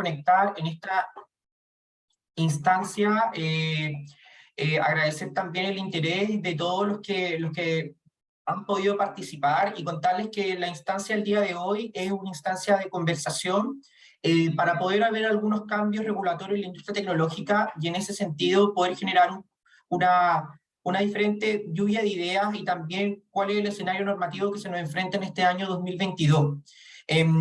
conectar en esta instancia. Agradecer también el interés de todos los que han podido participar y contarles que la instancia del día de hoy es una instancia de conversación para poder haber algunos cambios regulatorios en la industria tecnológica y en ese sentido poder generar una diferente lluvia de ideas y también cuál es el escenario normativo que se nos enfrenta en este año 2022.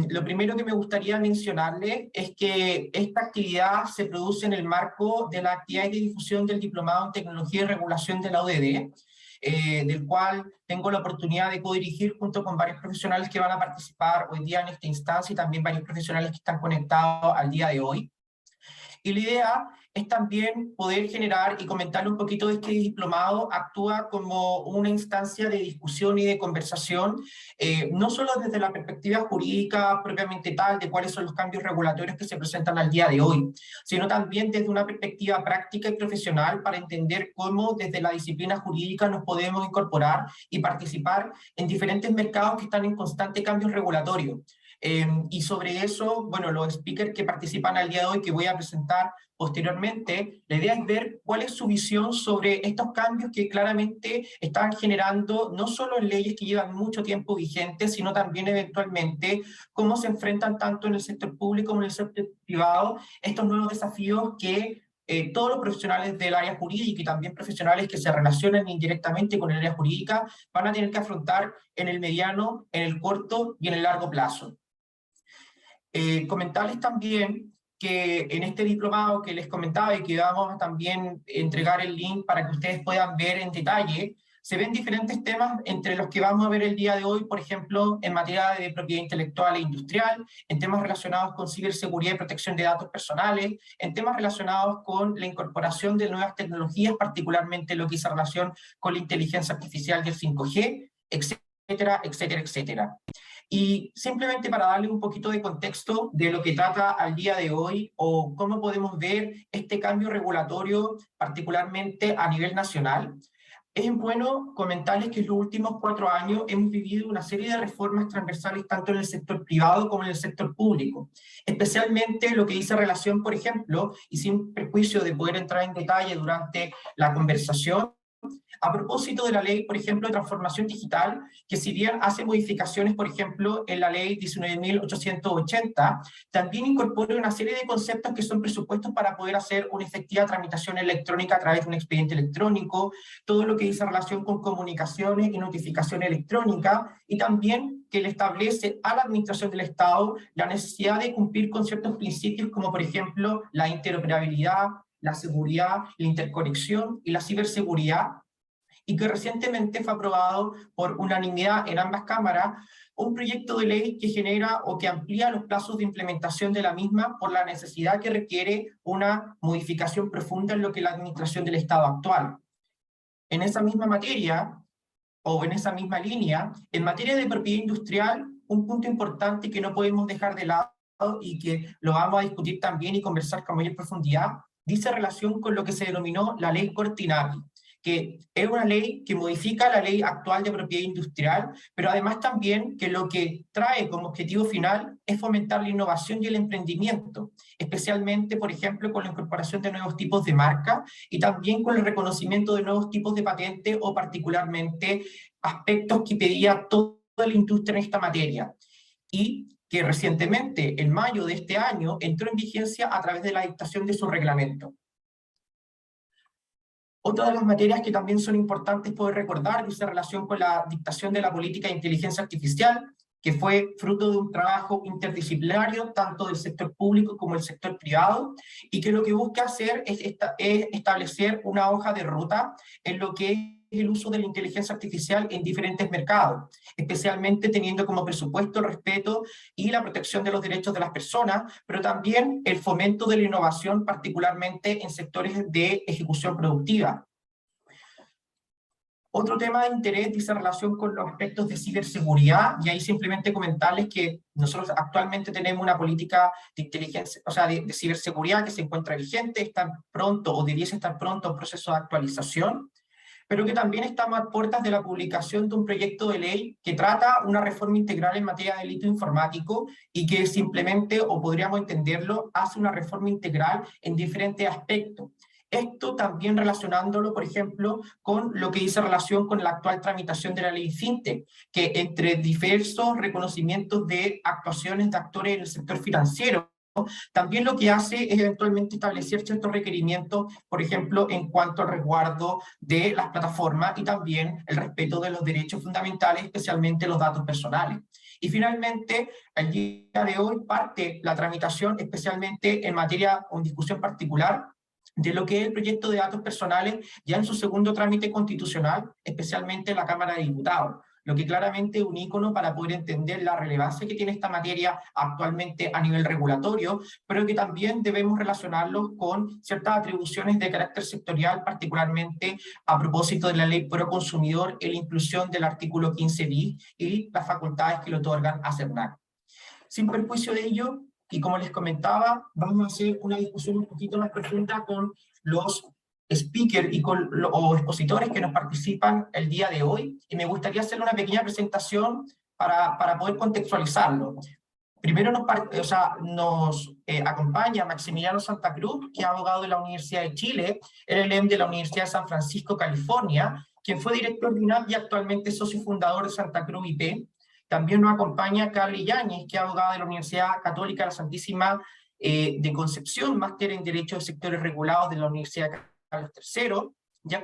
Lo primero que me gustaría mencionarle es que esta actividad se produce en el marco de las actividades de difusión del Diplomado en Tecnología y Regulación de la ODD, del cual tengo la oportunidad de codirigir junto con varios profesionales que van a participar hoy día en esta instancia y también varios profesionales que están conectados al día de hoy. Y la idea es también poder generar y comentarle un poquito de este diplomado. Actúa como una instancia de discusión y de conversación, no solo desde la perspectiva jurídica propiamente tal, de cuáles son los cambios regulatorios que se presentan al día de hoy, sino también desde una perspectiva práctica y profesional para entender cómo desde la disciplina jurídica nos podemos incorporar y participar en diferentes mercados que están en constante cambio regulatorio. Y sobre eso, bueno, los speakers que participan al día de hoy, que voy a presentar posteriormente, la idea es ver cuál es su visión sobre estos cambios que claramente están generando, no solo en leyes que llevan mucho tiempo vigentes, sino también eventualmente cómo se enfrentan tanto en el sector público como en el sector privado estos nuevos desafíos que todos los profesionales del área jurídica y también profesionales que se relacionan indirectamente con el área jurídica van a tener que afrontar en el mediano, en el corto y en el largo plazo. Comentarles también que en este diplomado que les comentaba y que vamos a también entregar el link para que ustedes puedan ver en detalle, se ven diferentes temas entre los que vamos a ver el día de hoy, por ejemplo, en materia de propiedad intelectual e industrial, en temas relacionados con ciberseguridad y protección de datos personales, en temas relacionados con la incorporación de nuevas tecnologías, particularmente lo que hizo relación con la inteligencia artificial y el 5G, etcétera, etcétera, etcétera. Y simplemente para darle un poquito de contexto de lo que trata al día de hoy o cómo podemos ver este cambio regulatorio particularmente a nivel nacional, es bueno comentarles que en los últimos 4 años hemos vivido una serie de reformas transversales tanto en el sector privado como en el sector público, especialmente lo que dice relación, por ejemplo, y sin perjuicio de poder entrar en detalle durante la conversación, a propósito de la ley, por ejemplo, de transformación digital, que si bien hace modificaciones, por ejemplo, en la ley 19.880, también incorpora una serie de conceptos que son presupuestos para poder hacer una efectiva tramitación electrónica a través de un expediente electrónico, todo lo que dice relación con comunicaciones y notificación electrónica, y también que le establece a la administración del Estado la necesidad de cumplir con ciertos principios como, por ejemplo, la interoperabilidad, la seguridad, la interconexión y la ciberseguridad, y que recientemente fue aprobado por unanimidad en ambas cámaras un proyecto de ley que genera o que amplía los plazos de implementación de la misma por la necesidad que requiere una modificación profunda en lo que es la administración del Estado actual. En esa misma materia, o en esa misma línea, en materia de propiedad industrial, un punto importante que no podemos dejar de lado y que lo vamos a discutir también y conversar con mayor profundidad, dice relación con lo que se denominó la ley Cortinari, que es una ley que modifica la ley actual de propiedad industrial, pero además también que lo que trae como objetivo final es fomentar la innovación y el emprendimiento, especialmente, por ejemplo, con la incorporación de nuevos tipos de marca y también con el reconocimiento de nuevos tipos de patente o particularmente aspectos que pedía toda la industria en esta materia. Y que recientemente, en mayo de este año, entró en vigencia a través de la dictación de su reglamento. Otra de las materias que también son importantes poder recordar dice relación con la dictación de la política de inteligencia artificial, que fue fruto de un trabajo interdisciplinario, tanto del sector público como del sector privado, y que lo que busca hacer es establecer una hoja de ruta en lo que es el uso de la inteligencia artificial en diferentes mercados, especialmente teniendo como presupuesto el respeto y la protección de los derechos de las personas, pero también el fomento de la innovación, particularmente en sectores de ejecución productiva. Otro tema de interés dice relación con los aspectos de ciberseguridad, y ahí simplemente comentarles que nosotros actualmente tenemos una política de inteligencia, o sea, de ciberseguridad que se encuentra vigente, está pronto o debiese estar pronto en proceso de actualización. pero que también estamos a puertas de la publicación de un proyecto de ley que trata una reforma integral en materia de delito informático y que simplemente, o podríamos entenderlo, hace una reforma integral en diferentes aspectos. Esto también relacionándolo, por ejemplo, con lo que dice relación con la actual tramitación de la ley FinTech, que entre diversos reconocimientos de actuaciones de actores en el sector financiero, también lo que hace es eventualmente establecer ciertos requerimientos, por ejemplo, en cuanto al resguardo de las plataformas y también el respeto de los derechos fundamentales, especialmente los datos personales. Y finalmente, el día de hoy parte la tramitación, especialmente en materia o en discusión particular, de lo que es el proyecto de datos personales ya en su segundo trámite constitucional, especialmente en la Cámara de Diputados, lo que claramente es un ícono para poder entender la relevancia que tiene esta materia actualmente a nivel regulatorio, pero que también debemos relacionarlo con ciertas atribuciones de carácter sectorial, particularmente a propósito de la ley pro consumidor y la inclusión del artículo 15 bis y las facultades que le otorgan a CERNAC. Sin perjuicio de ello, y como les comentaba, vamos a hacer una discusión un poquito más profunda con los speakers y con los expositores que nos participan el día de hoy, y me gustaría hacer una pequeña presentación para poder contextualizarlo. Primero nos acompaña Maximiliano Santa Cruz, que es abogado de la Universidad de Chile, LLM de la Universidad de San Francisco, California, quien fue director de UNAP y actualmente socio fundador de Santa Cruz IP. También nos acompaña Carly Yáñez, que es abogada de la Universidad Católica de la Santísima de Concepción, máster en Derecho de Sectores Regulados de la Universidad Carlos III, y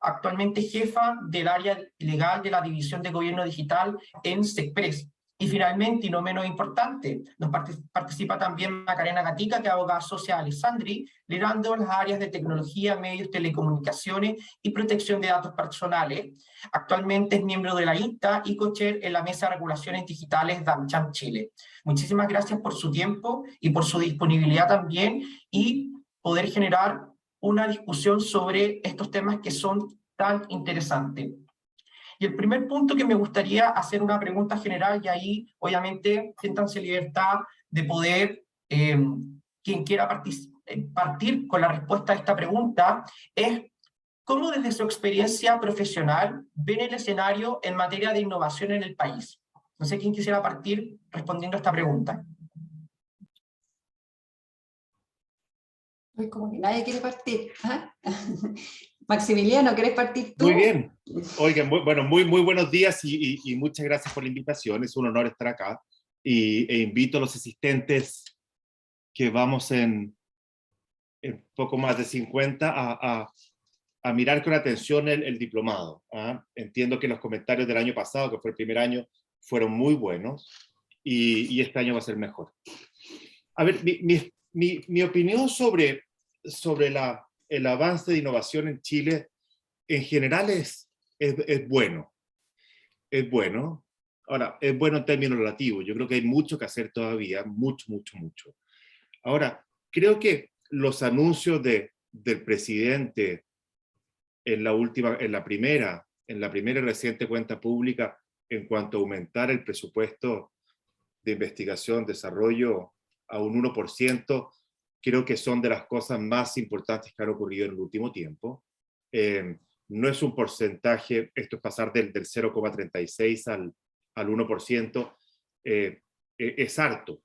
actualmente jefa del área legal de la División de Gobierno Digital en SECPRES. Y finalmente, y no menos importante, nos participa también Macarena Gatica, que es abogada socia Alessandri, liderando las áreas de tecnología, medios, telecomunicaciones y protección de datos personales. Actualmente es miembro de la INTA y cochair en la Mesa de Regulaciones Digitales de AmCham Chile. Muchísimas gracias por su tiempo y por su disponibilidad también y poder generar una discusión sobre estos temas que son tan interesantes. Y el primer punto que me gustaría hacer una pregunta general, y ahí obviamente siéntanse libertad de poder, quien quiera partir con la respuesta a esta pregunta, es ¿cómo desde su experiencia profesional ven el escenario en materia de innovación en el país? No sé quién quisiera partir respondiendo a esta pregunta. Como que nadie quiere partir. ¿Ah? Maximiliano, ¿quieres partir tú? Muy bien. Oigan, muy buenos días y muchas gracias por la invitación. Es un honor estar acá. E invito a los asistentes que vamos en poco más de 50 a mirar con atención el diplomado. ¿Ah? Entiendo que los comentarios del año pasado, que fue el primer año, fueron muy buenos y este año va a ser mejor. A ver, mi opinión sobre el avance de innovación en Chile en general es bueno. Es bueno. Ahora, es bueno en términos relativos. Yo creo que hay mucho que hacer todavía, mucho. Ahora, creo que los anuncios del presidente en la primera y reciente cuenta pública en cuanto a aumentar el presupuesto de investigación, desarrollo a un 1%, creo que son de las cosas más importantes que han ocurrido en el último tiempo. No es un porcentaje, esto es pasar del 0,36 al 1%, es harto,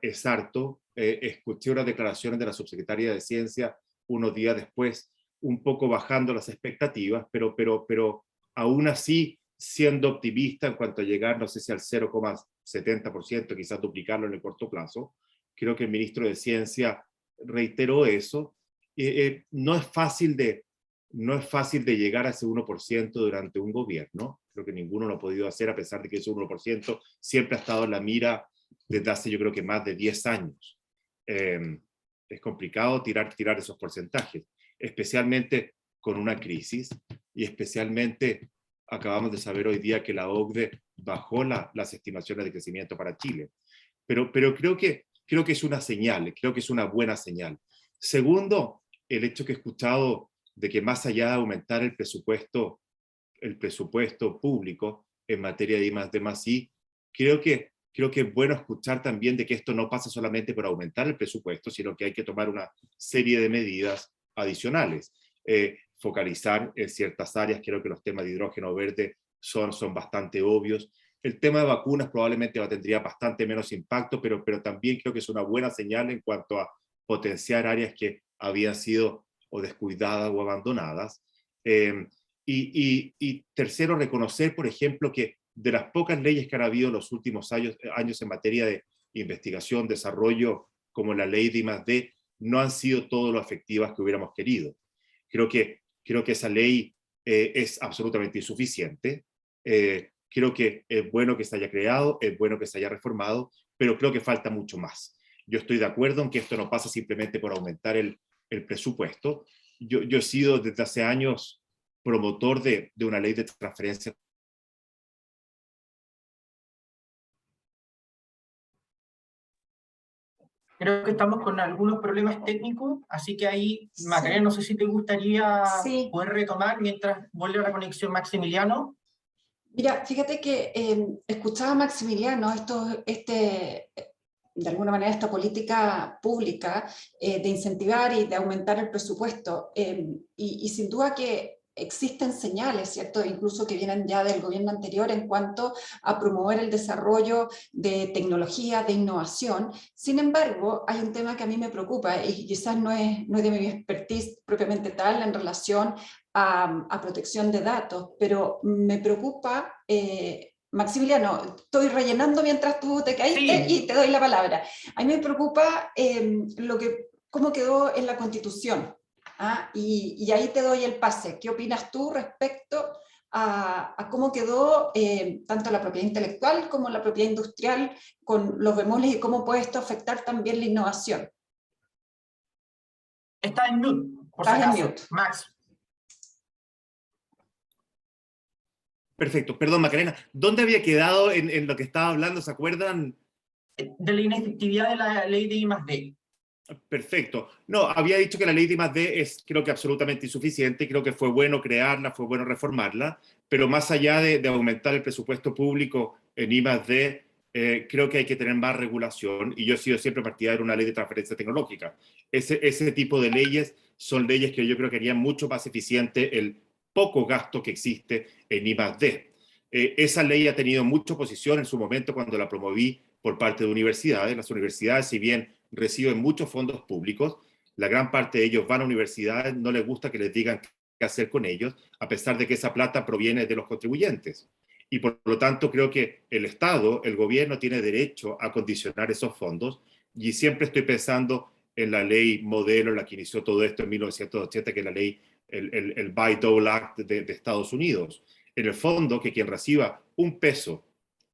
es harto. Escuché unas declaraciones de la subsecretaria de Ciencia unos días después, un poco bajando las expectativas, pero aún así siendo optimista en cuanto a llegar, no sé si al 0,70%, quizás duplicarlo en el corto plazo. Creo que el ministro de Ciencia reiteró eso. No es fácil de llegar a ese 1% durante un gobierno. Creo que ninguno lo ha podido hacer, a pesar de que ese 1% siempre ha estado en la mira desde hace, yo creo que más de 10 años. Es complicado tirar esos porcentajes, especialmente con una crisis, y especialmente acabamos de saber hoy día que la OCDE bajó las estimaciones de crecimiento para Chile. Pero creo que es una señal, creo que es una buena señal. Segundo, el hecho que he escuchado de que más allá de aumentar el presupuesto público en materia de I+D+I, creo que es bueno escuchar también de que esto no pasa solamente por aumentar el presupuesto, sino que hay que tomar una serie de medidas adicionales. focalizar en ciertas áreas. Creo que los temas de hidrógeno verde son bastante obvios. El tema de vacunas probablemente tendría bastante menos impacto, pero también creo que es una buena señal en cuanto a potenciar áreas que habían sido o descuidadas o abandonadas. Y tercero, reconocer, por ejemplo, que de las pocas leyes que han habido en los últimos años en materia de investigación, desarrollo, como la ley de I+D, no han sido todo lo efectivas que hubiéramos querido. Creo que esa ley es absolutamente insuficiente. Creo que es bueno que se haya creado, es bueno que se haya reformado, pero creo que falta mucho más. Yo estoy de acuerdo en que esto no pasa simplemente por aumentar el presupuesto. Yo he sido desde hace años promotor de una ley de transferencia. Creo que estamos con algunos problemas técnicos, así que ahí, Sí. Macarena, no sé si te gustaría Sí. poder retomar mientras vuelve a la conexión Maximiliano. Mira, fíjate que escuchaba a Maximiliano de alguna manera esta política pública de incentivar y de aumentar el presupuesto y sin duda que existen señales, ¿cierto? Incluso que vienen ya del gobierno anterior en cuanto a promover el desarrollo de tecnología, de innovación. Sin embargo, hay un tema que a mí me preocupa y quizás no es de mi expertise propiamente tal en relación a protección de datos, pero me preocupa, Maximiliano, estoy rellenando mientras tú te caíste Sí. y te doy la palabra. A mí me preocupa cómo quedó en la Constitución, ¿ah? Y ahí te doy el pase. ¿Qué opinas tú respecto a cómo quedó tanto la propiedad intelectual como la propiedad industrial con los bemoles y cómo puede esto afectar también la innovación? Está en mute, por si Estás en acaso. mute. Max. Perfecto, perdón Macarena, ¿dónde había quedado en lo que estaba hablando? ¿Se acuerdan? De la inefectividad de la ley de I+D. Perfecto. No, había dicho que la ley de I+D es, creo que absolutamente insuficiente, creo que fue bueno crearla, fue bueno reformarla, pero más allá de aumentar el presupuesto público en I+D, creo que hay que tener más regulación, y yo he sido siempre partidario de una ley de transferencia tecnológica. Ese tipo de leyes son leyes que yo creo que harían mucho más eficiente el poco gasto que existe en I+D. Esa ley ha tenido mucha oposición en su momento cuando la promoví por parte de universidades. Las universidades, si bien reciben muchos fondos públicos, la gran parte de ellos van a universidades, no les gusta que les digan qué hacer con ellos, a pesar de que esa plata proviene de los contribuyentes. Y por lo tanto creo que el Estado, el gobierno, tiene derecho a condicionar esos fondos, y siempre estoy pensando en la ley modelo, la que inició todo esto en 1980, que es la ley, el Bayh-Dole Act de Estados Unidos. En el fondo, que quien reciba un peso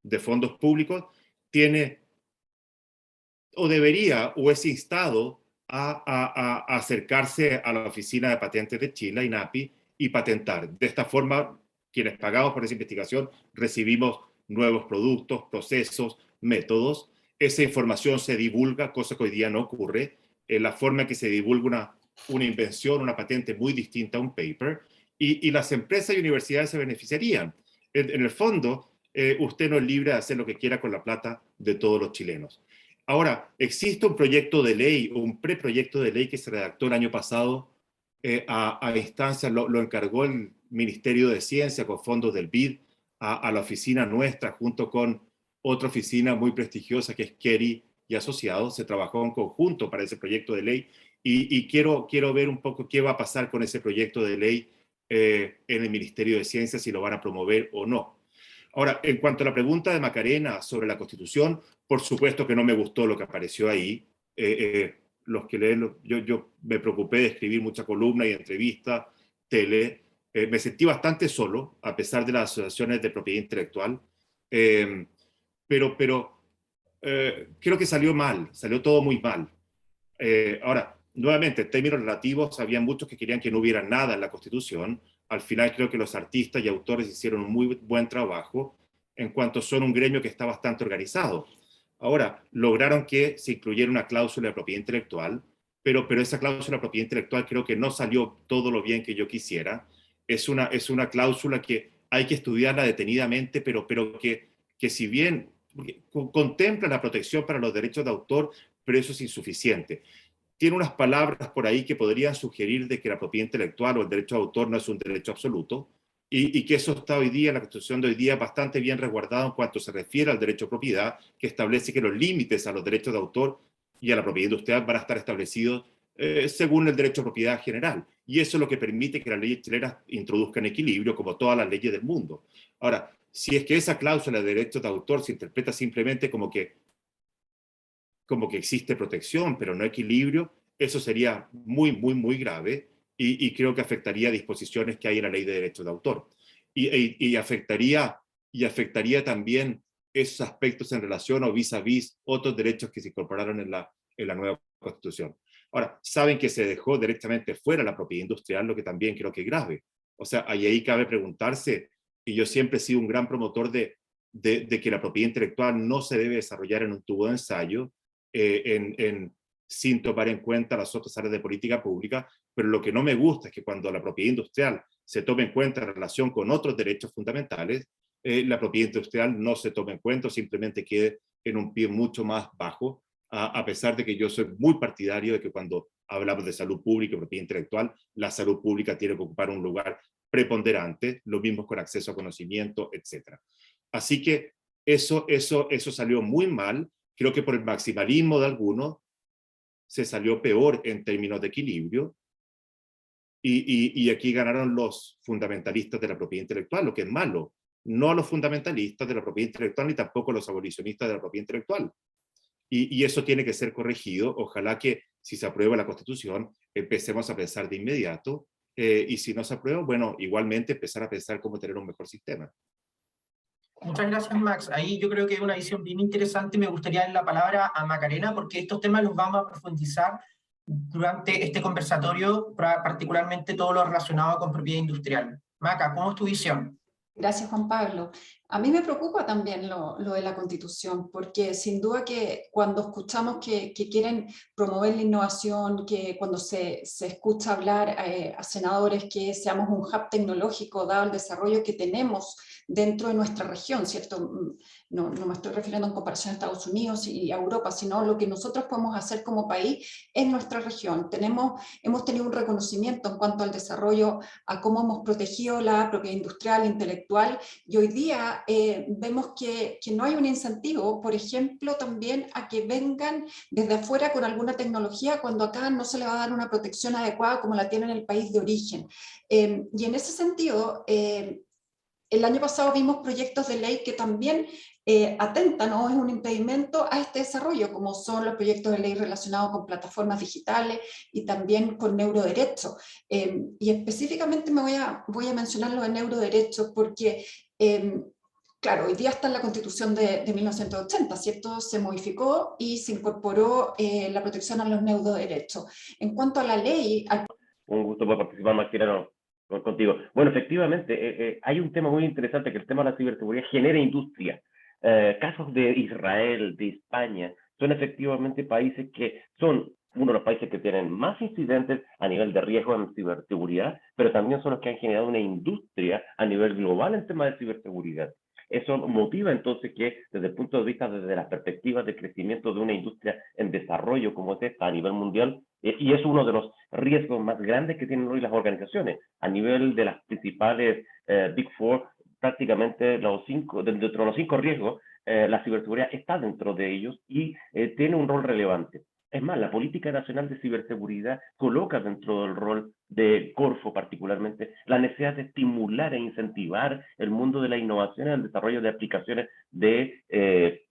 de fondos públicos tiene o debería o es instado a acercarse a la Oficina de Patentes de Chile, INAPI, y patentar. De esta forma, quienes pagamos por esa investigación recibimos nuevos productos, procesos, métodos. Esa información se divulga, cosa que hoy día no ocurre. La forma en que se divulga una invención, una patente muy distinta a un paper, y las empresas y universidades se beneficiarían. En el fondo, usted no es libre de hacer lo que quiera con la plata de todos los chilenos. Ahora, existe un proyecto de ley o un preproyecto de ley que se redactó el año pasado a instancias, lo encargó el Ministerio de Ciencia con fondos del BID a la oficina nuestra, junto con otra oficina muy prestigiosa que es Kerry y Asociados. Se trabajó en conjunto para ese proyecto de ley y quiero ver un poco qué va a pasar con ese proyecto de ley en el Ministerio de Ciencia, si lo van a promover o no. Ahora, en cuanto a la pregunta de Macarena sobre la Constitución, por supuesto que no me gustó lo que apareció ahí. Los que leen, yo me preocupé de escribir mucha columna y entrevista, tele. Me sentí bastante solo, a pesar de las asociaciones de propiedad intelectual. Pero creo que salió mal, salió todo muy mal. Ahora, nuevamente, en términos relativos, había muchos que querían que no hubiera nada en la Constitución. Al final creo que los artistas y autores hicieron un muy buen trabajo, en cuanto son un gremio que está bastante organizado. Ahora, lograron que se incluyera una cláusula de propiedad intelectual, pero esa cláusula de propiedad intelectual creo que no salió todo lo bien que yo quisiera. Es una cláusula que hay que estudiarla detenidamente, pero que si bien contempla la protección para los derechos de autor, pero eso es insuficiente. tiene unas palabras por ahí que podrían sugerir de que la propiedad intelectual o el derecho de autor no es un derecho absoluto, y que eso está hoy día, en la Constitución de hoy día, bastante bien resguardado en cuanto se refiere al derecho de propiedad, que establece que los límites a los derechos de autor y a la propiedad industrial van a estar establecidos según el derecho de propiedad general. Y eso es lo que permite que las leyes chilenas introduzcan equilibrio, como todas las leyes del mundo. Ahora, si es que esa cláusula de derechos de autor se interpreta simplemente como que existe protección, pero no equilibrio, eso sería muy, muy, muy grave y creo que afectaría disposiciones que hay en la ley de derechos de autor. Y afectaría también esos aspectos en relación o vis a vis otros derechos que se incorporaron en la nueva Constitución. Ahora, saben que se dejó directamente fuera la propiedad industrial, lo que también creo que es grave. O sea, ahí cabe preguntarse, y yo siempre he sido un gran promotor de que la propiedad intelectual no se debe desarrollar en un tubo de ensayo, sin tomar en cuenta las otras áreas de política pública, pero lo que no me gusta es que cuando la propiedad industrial se tome en cuenta en relación con otros derechos fundamentales, la propiedad industrial no se tome en cuenta, o simplemente quede en un pie mucho más bajo, a pesar de que yo soy muy partidario de que cuando hablamos de salud pública y propiedad intelectual, la salud pública tiene que ocupar un lugar preponderante, lo mismo con acceso a conocimiento, etc. Así que eso salió muy mal. Creo que por el maximalismo de algunos se salió peor en términos de equilibrio, y aquí ganaron los fundamentalistas de la propiedad intelectual, lo que es malo, no los fundamentalistas de la propiedad intelectual ni tampoco los abolicionistas de la propiedad intelectual. Y eso tiene que ser corregido. Ojalá que si se aprueba la Constitución empecemos a pensar de inmediato, y si no se aprueba, bueno, igualmente empezar a pensar cómo tener un mejor sistema. Muchas gracias, Max. Ahí yo creo que es una visión bien interesante. Me gustaría dar la palabra a Macarena, porque estos temas los vamos a profundizar durante este conversatorio, particularmente todo lo relacionado con propiedad industrial. Maca, ¿cómo es tu visión? Gracias, Juan Pablo. A mí me preocupa también lo de la Constitución, porque sin duda que cuando escuchamos que quieren promover la innovación, que cuando se escucha hablar a senadores que seamos un hub tecnológico dado el desarrollo que tenemos dentro de nuestra región, ¿cierto? No me estoy refiriendo en comparación a Estados Unidos y a Europa, sino lo que nosotros podemos hacer como país en nuestra región. Hemos tenido un reconocimiento en cuanto al desarrollo, a cómo hemos protegido la propiedad industrial, intelectual, y hoy día vemos que no hay un incentivo, por ejemplo, también a que vengan desde afuera con alguna tecnología cuando acá no se le va a dar una protección adecuada como la tiene en el país de origen. Y en ese sentido, el año pasado vimos proyectos de ley que también atentan o es un impedimento a este desarrollo, como son los proyectos de ley relacionados con plataformas digitales y también con neuroderecho. Y específicamente voy a mencionar lo de neuroderecho porque claro, hoy día está en la Constitución de 1980, ¿cierto? Se modificó y se incorporó la protección a los neuroderechos. En cuanto a la ley... Un gusto poder participar, Maximiliano, contigo. Bueno, efectivamente, hay un tema muy interesante, que el tema de la ciberseguridad genera industria. Casos de Israel, de España, son efectivamente países que son uno de los países que tienen más incidentes a nivel de riesgo en ciberseguridad, pero también son los que han generado una industria a nivel global en temas de ciberseguridad. Eso motiva entonces que desde el punto de vista, desde las perspectivas de crecimiento de una industria en desarrollo como es esta a nivel mundial, y es uno de los riesgos más grandes que tienen hoy las organizaciones. A nivel de las principales Big Four, prácticamente dentro de los 5 riesgos, la ciberseguridad está dentro de ellos y tiene un rol relevante. Es más, la Política Nacional de Ciberseguridad coloca dentro del rol de Corfo particularmente la necesidad de estimular e incentivar el mundo de la innovación y el desarrollo de aplicaciones de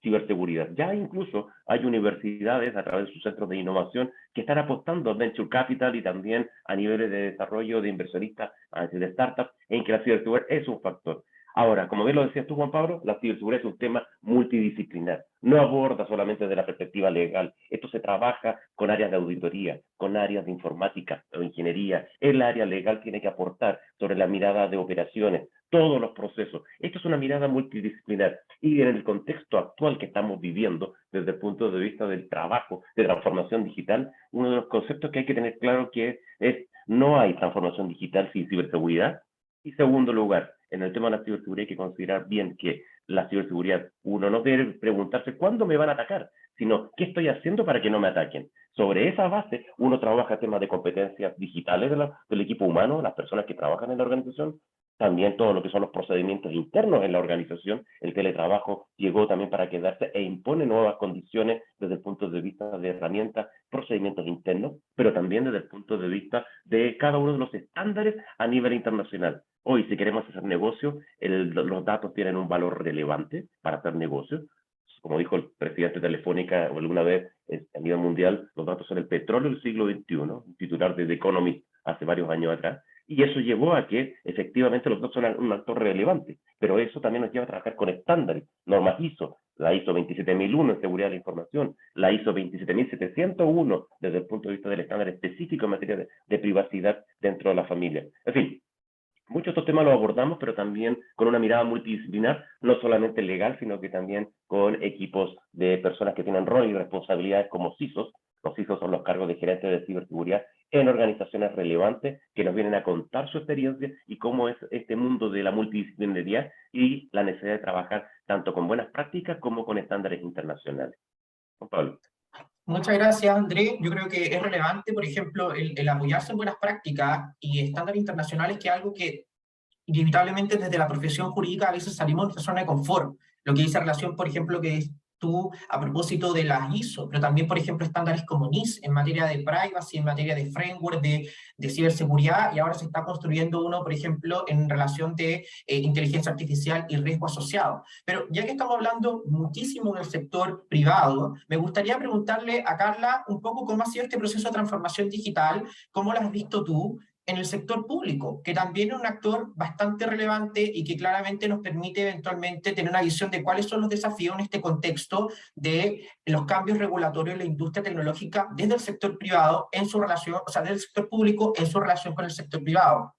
ciberseguridad. Ya incluso hay universidades a través de sus centros de innovación que están apostando a venture capital y también a niveles de desarrollo de inversionistas, de startups, en que la ciberseguridad es un factor. Ahora, como bien lo decías tú, Juan Pablo, la ciberseguridad es un tema multidisciplinar. No aborda solamente desde la perspectiva legal. Esto se trabaja con áreas de auditoría, con áreas de informática o ingeniería. El área legal tiene que aportar sobre la mirada de operaciones, todos los procesos. Esto es una mirada multidisciplinar. Y en el contexto actual que estamos viviendo, desde el punto de vista del trabajo, de transformación digital, uno de los conceptos que hay que tener claro que es no hay transformación digital sin ciberseguridad. Y segundo lugar, en el tema de la ciberseguridad hay que considerar bien que la ciberseguridad, uno no debe preguntarse cuándo me van a atacar, sino qué estoy haciendo para que no me ataquen. Sobre esa base, uno trabaja temas de competencias digitales del equipo humano, las personas que trabajan en la organización, también todo lo que son los procedimientos internos en la organización. El teletrabajo llegó también para quedarse e impone nuevas condiciones desde el punto de vista de herramientas, procedimientos internos, pero también desde el punto de vista de cada uno de los estándares a nivel internacional. Hoy, si queremos hacer negocio, los datos tienen un valor relevante para hacer negocio. Como dijo el presidente de Telefónica alguna vez a nivel mundial, los datos son el petróleo del siglo XXI, un titular de The Economist hace varios años atrás, y eso llevó a que efectivamente los datos son un actor relevante, pero eso también nos lleva a trabajar con estándares, normas ISO, la ISO 27001 en seguridad de la información, la ISO 27701 desde el punto de vista del estándar específico en materia de privacidad dentro de la familia. En fin, muchos de estos temas los abordamos, pero también con una mirada multidisciplinar, no solamente legal, sino que también con equipos de personas que tienen rol y responsabilidades como CISOs. Los CISOs son los cargos de gerentes de ciberseguridad en organizaciones relevantes que nos vienen a contar su experiencia y cómo es este mundo de la multidisciplinaridad y la necesidad de trabajar tanto con buenas prácticas como con estándares internacionales. Juan Pablo. Muchas gracias, André. Yo creo que es relevante, por ejemplo, el apoyarse en buenas prácticas y estándares internacionales, que es algo que inevitablemente desde la profesión jurídica a veces salimos de nuestra zona de confort. Lo que dice relación, por ejemplo, que es tú a propósito de las ISO, pero también, por ejemplo, estándares como NIS en materia de privacy, en materia de framework, de ciberseguridad, y ahora se está construyendo uno, por ejemplo, en relación de inteligencia artificial y riesgo asociado. Pero ya que estamos hablando muchísimo del sector privado, me gustaría preguntarle a Carla un poco cómo ha sido este proceso de transformación digital, cómo lo has visto tú en el sector público, que también es un actor bastante relevante y que claramente nos permite eventualmente tener una visión de cuáles son los desafíos en este contexto de los cambios regulatorios en la industria tecnológica desde el sector privado en su relación, o sea, desde el sector público en su relación con el sector privado.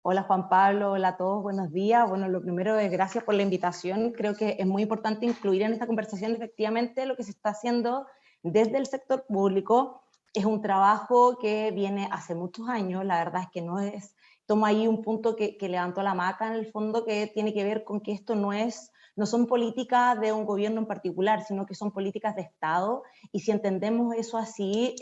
Hola Juan Pablo, hola a todos, buenos días. Bueno, lo primero es gracias por la invitación. Creo que es muy importante incluir en esta conversación efectivamente lo que se está haciendo desde el sector público. Es un trabajo que viene hace muchos años, la verdad es que no es, tomo ahí un punto que levantó la Maca en el fondo, que tiene que ver con que esto no son políticas de un gobierno en particular, sino que son políticas de Estado, y si entendemos eso así,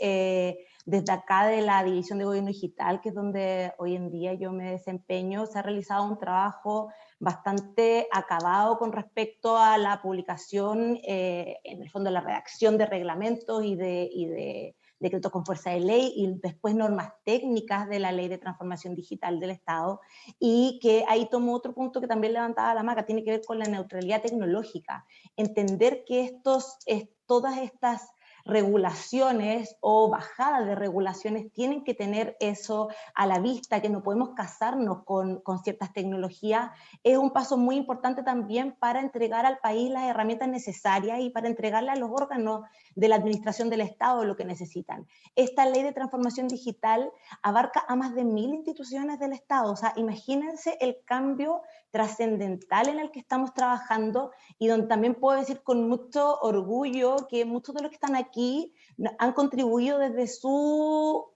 desde acá de la División de Gobierno Digital, que es donde hoy en día yo me desempeño, se ha realizado un trabajo bastante acabado con respecto a la publicación, en el fondo la redacción de reglamentos y de decretos con fuerza de ley y después normas técnicas de la Ley de Transformación Digital del Estado, y que ahí tomo otro punto que también levantaba la Maca, tiene que ver con la neutralidad tecnológica. Entender que todas estas regulaciones o bajadas de regulaciones tienen que tener eso a la vista, que no podemos casarnos con ciertas tecnologías, es un paso muy importante también para entregar al país las herramientas necesarias y para entregarle a los órganos de la administración del Estado lo que necesitan. Esta ley de transformación digital abarca a más de 1000 instituciones del Estado, o sea, imagínense el cambio trascendental en el que estamos trabajando, y donde también puedo decir con mucho orgullo que muchos de los que están aquí han contribuido desde su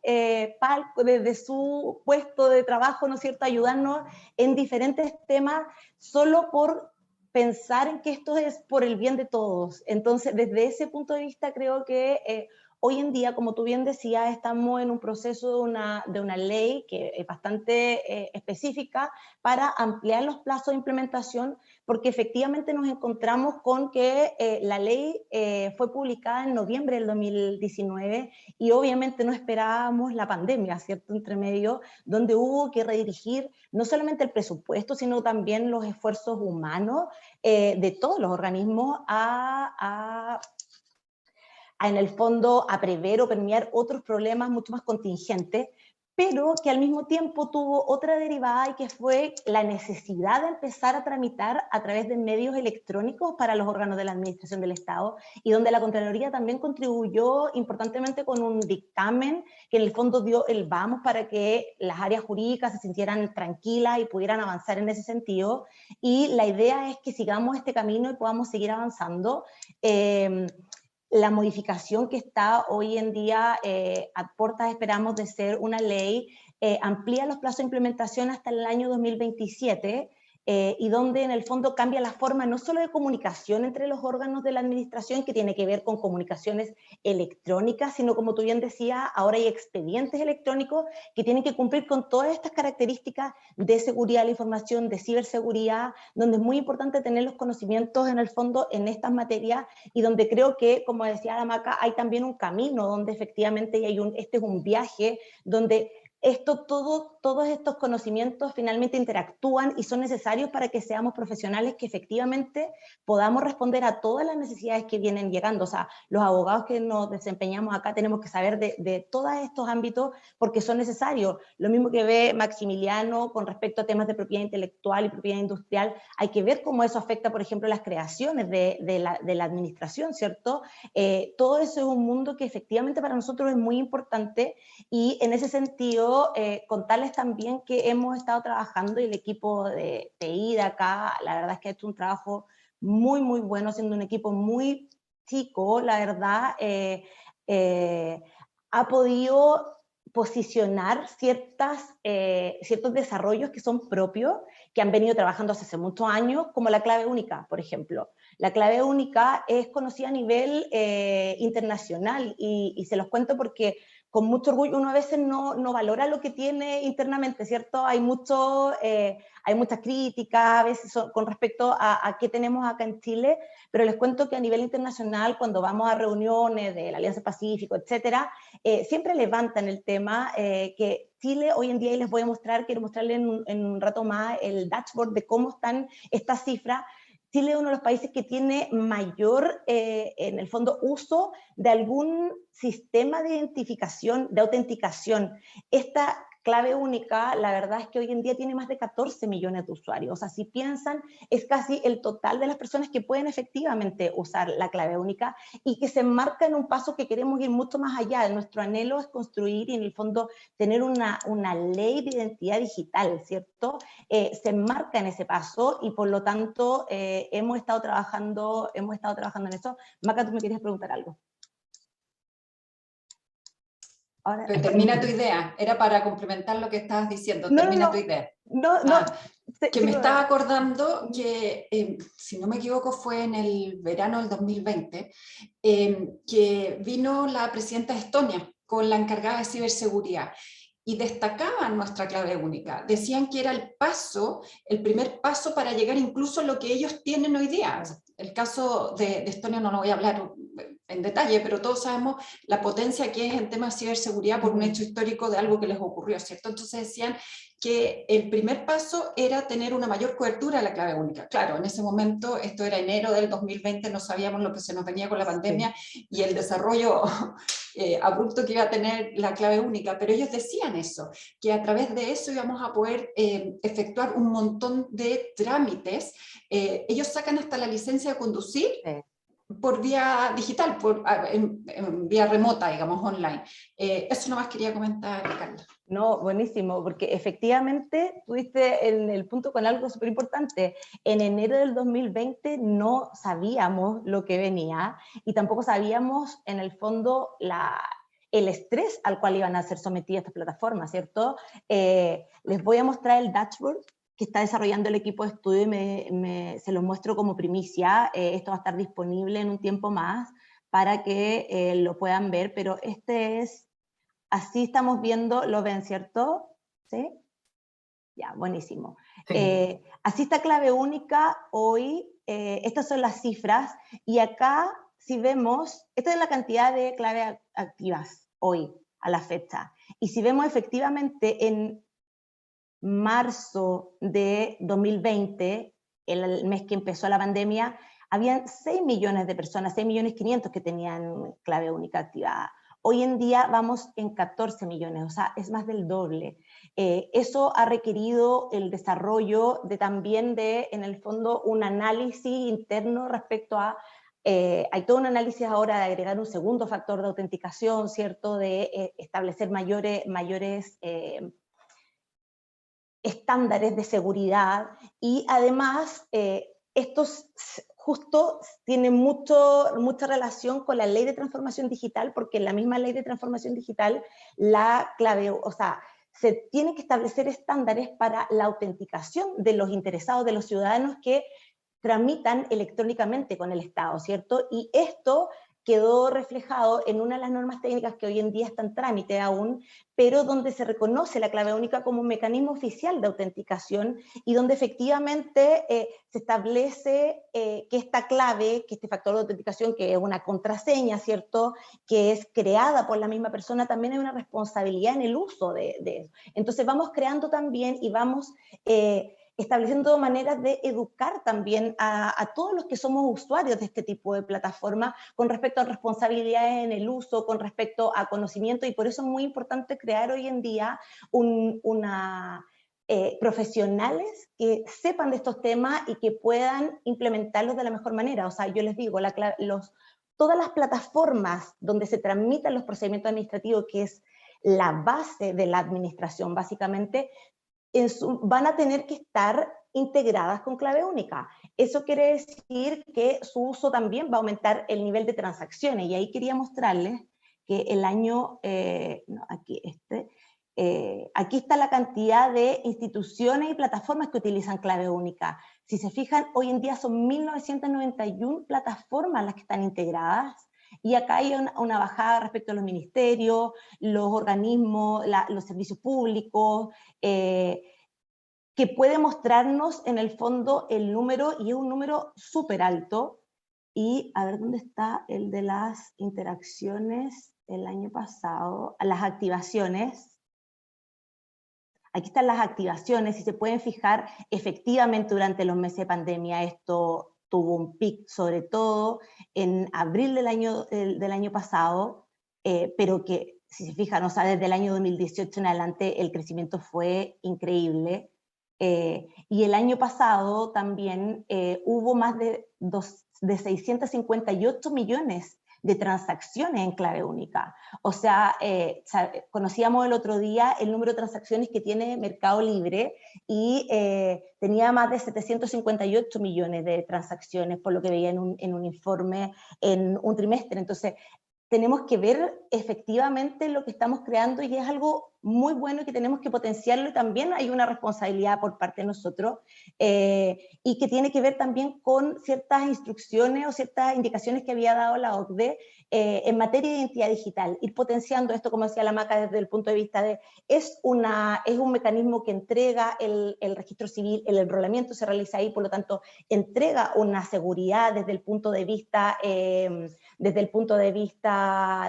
palco, desde su puesto de trabajo, ¿no es cierto?, ayudarnos en diferentes temas solo por pensar en que esto es por el bien de todos. Entonces, desde ese punto de vista creo que hoy en día, como tú bien decías, estamos en un proceso de una ley que es bastante específica para ampliar los plazos de implementación, porque efectivamente nos encontramos con que la ley fue publicada en noviembre del 2019 y obviamente no esperábamos la pandemia, ¿cierto?, entre medio, donde hubo que redirigir no solamente el presupuesto, sino también los esfuerzos humanos de todos los organismos en el fondo a prever o permear otros problemas mucho más contingentes, pero que al mismo tiempo tuvo otra derivada, y que fue la necesidad de empezar a tramitar a través de medios electrónicos para los órganos de la administración del Estado, y donde la Contraloría también contribuyó importantemente con un dictamen que en el fondo dio el vamos para que las áreas jurídicas se sintieran tranquilas y pudieran avanzar en ese sentido, y la idea es que sigamos este camino y podamos seguir avanzando. La modificación que está hoy en día a puertas, esperamos, de ser una ley, amplía los plazos de implementación hasta el año 2027, y donde en el fondo cambia la forma no solo de comunicación entre los órganos de la administración, que tiene que ver con comunicaciones electrónicas, sino como tú bien decías, ahora hay expedientes electrónicos que tienen que cumplir con todas estas características de seguridad de la información, de ciberseguridad, donde es muy importante tener los conocimientos en el fondo en estas materias, y donde creo que, como decía la Maca, hay también un camino donde efectivamente este es un viaje donde todos estos conocimientos finalmente interactúan y son necesarios para que seamos profesionales que efectivamente podamos responder a todas las necesidades que vienen llegando. O sea, los abogados que nos desempeñamos acá tenemos que saber de todos estos ámbitos porque son necesarios. Lo mismo que ve Maximiliano con respecto a temas de propiedad intelectual y propiedad industrial, hay que ver cómo eso afecta, por ejemplo, las creaciones de la administración, ¿cierto? Todo eso es un mundo que efectivamente para nosotros es muy importante, y en ese sentido contarles también que hemos estado trabajando, y el equipo de TI de acá, la verdad es que ha hecho un trabajo muy, muy bueno, siendo un equipo muy chico, la verdad, ha podido posicionar ciertos desarrollos que son propios, que han venido trabajando hace muchos años, como la clave única, por ejemplo. La clave única es conocida a nivel internacional, y se los cuento porque con mucho orgullo uno a veces no valora lo que tiene internamente, ¿cierto? Hay muchas críticas a veces con respecto a qué tenemos acá en Chile, pero les cuento que a nivel internacional, cuando vamos a reuniones de la Alianza Pacífico, etcétera, siempre levantan el tema que Chile hoy en día, y les voy a mostrar, quiero mostrarles en un rato más el dashboard de cómo están estas cifras. Chile es uno de los países que tiene mayor, en el fondo, uso de algún sistema de identificación, de autenticación. Esta clave única, la verdad es que hoy en día tiene más de 14 millones de usuarios. O sea, si piensan, es casi el total de las personas que pueden efectivamente usar la clave única, y que se enmarca en un paso que queremos ir mucho más allá. Nuestro anhelo es construir y en el fondo tener una ley de identidad digital, ¿cierto? Se enmarca en ese paso, y por lo tanto hemos estado trabajando en eso. Maca, tú me querías preguntar algo. Ahora, pero termina tu idea, era para complementar lo que estabas diciendo, tu idea. Que me estaba acordando que, si no me equivoco, fue en el verano del 2020, que vino la presidenta de Estonia con la encargada de ciberseguridad, y destacaban nuestra clave única. Decían que era el primer paso para llegar incluso a lo que ellos tienen hoy día. El caso de Estonia no lo voy a hablar en detalle, pero todos sabemos la potencia que es en temas de ciberseguridad por un hecho histórico de algo que les ocurrió, ¿cierto? Entonces decían que el primer paso era tener una mayor cobertura de la clave única. Claro, en ese momento, esto era enero del 2020, no sabíamos lo que se nos venía con la pandemia y el desarrollo abrupto que iba a tener la clave única, pero ellos decían eso, que a través de eso íbamos a poder efectuar un montón de trámites. Ellos sacan hasta la licencia de conducir por vía digital, en vía remota, digamos, online. Eso nomás quería comentar, Carla. No, buenísimo, porque efectivamente tuviste en el punto con algo súper importante. En enero del 2020 no sabíamos lo que venía, y tampoco sabíamos en el fondo el estrés al cual iban a ser sometidas estas plataformas, ¿cierto? Les voy a mostrar el dashboard que está desarrollando el equipo de estudio, y se lo muestro como primicia. Esto va a estar disponible en un tiempo más para que lo puedan ver, pero así estamos viendo, ¿lo ven, cierto? ¿Sí? Ya, buenísimo. Sí. Así está clave única hoy, estas son las cifras, y acá, si vemos, esta es la cantidad de claves activas hoy, a la fecha, y si vemos efectivamente en marzo de 2020, el mes que empezó la pandemia, habían 6 millones de personas, 6.500.000 que tenían clave única activada. Hoy en día vamos en 14 millones, o sea, es más del doble. Eso ha requerido el desarrollo también en el fondo, un análisis interno respecto a hay todo un análisis ahora de agregar un segundo factor de autenticación, ¿cierto? De establecer mayores estándares de seguridad, y además estos justo tienen mucha relación con la ley de transformación digital, porque en la misma ley de transformación digital la clave, o sea, se tienen que establecer estándares para la autenticación de los interesados, de los ciudadanos que tramitan electrónicamente con el Estado, ¿cierto? Y esto quedó reflejado en una de las normas técnicas que hoy en día está en trámite aún, pero donde se reconoce la clave única como un mecanismo oficial de autenticación y donde efectivamente se establece que esta clave, que este factor de autenticación, que es una contraseña, ¿cierto?, que es creada por la misma persona, también hay una responsabilidad en el uso de eso. Entonces vamos creando también y vamos estableciendo maneras de educar también a todos los que somos usuarios de este tipo de plataformas con respecto a responsabilidades en el uso, con respecto a conocimiento, y por eso es muy importante crear hoy en día profesionales que sepan de estos temas y que puedan implementarlos de la mejor manera. O sea, yo les digo, todas las plataformas donde se tramitan los procedimientos administrativos, que es la base de la administración básicamente, van a tener que estar integradas con clave única. Eso quiere decir que su uso también va a aumentar el nivel de transacciones, y ahí quería mostrarles que el año, aquí está la cantidad de instituciones y plataformas que utilizan clave única. Si se fijan, hoy en día son 1991 plataformas las que están integradas, y acá hay una bajada respecto a los ministerios, los organismos, los servicios públicos, que puede mostrarnos en el fondo el número, y es un número súper alto. Y a ver dónde está el de las interacciones el año pasado, las activaciones. Aquí están las activaciones, y se pueden fijar, efectivamente durante los meses de pandemia esto tuvo un pic, sobre todo en abril del año pasado, pero que, si se fijan, o sea, desde el año 2018 en adelante el crecimiento fue increíble. Y el año pasado también hubo más de 658 millones de transacciones en clave única. O sea, conocíamos el otro día el número de transacciones que tiene Mercado Libre, y tenía más de 758 millones de transacciones, por lo que veía en un informe en un trimestre. Entonces, tenemos que ver efectivamente lo que estamos creando, y es algo muy bueno y que tenemos que potenciarlo, y también hay una responsabilidad por parte de nosotros, y que tiene que ver también con ciertas instrucciones o ciertas indicaciones que había dado la OCDE en materia de identidad digital, ir potenciando esto, como decía la Maca, desde el punto de vista de, es un mecanismo que entrega el registro civil, el enrolamiento se realiza ahí, por lo tanto entrega una seguridad desde el punto de vista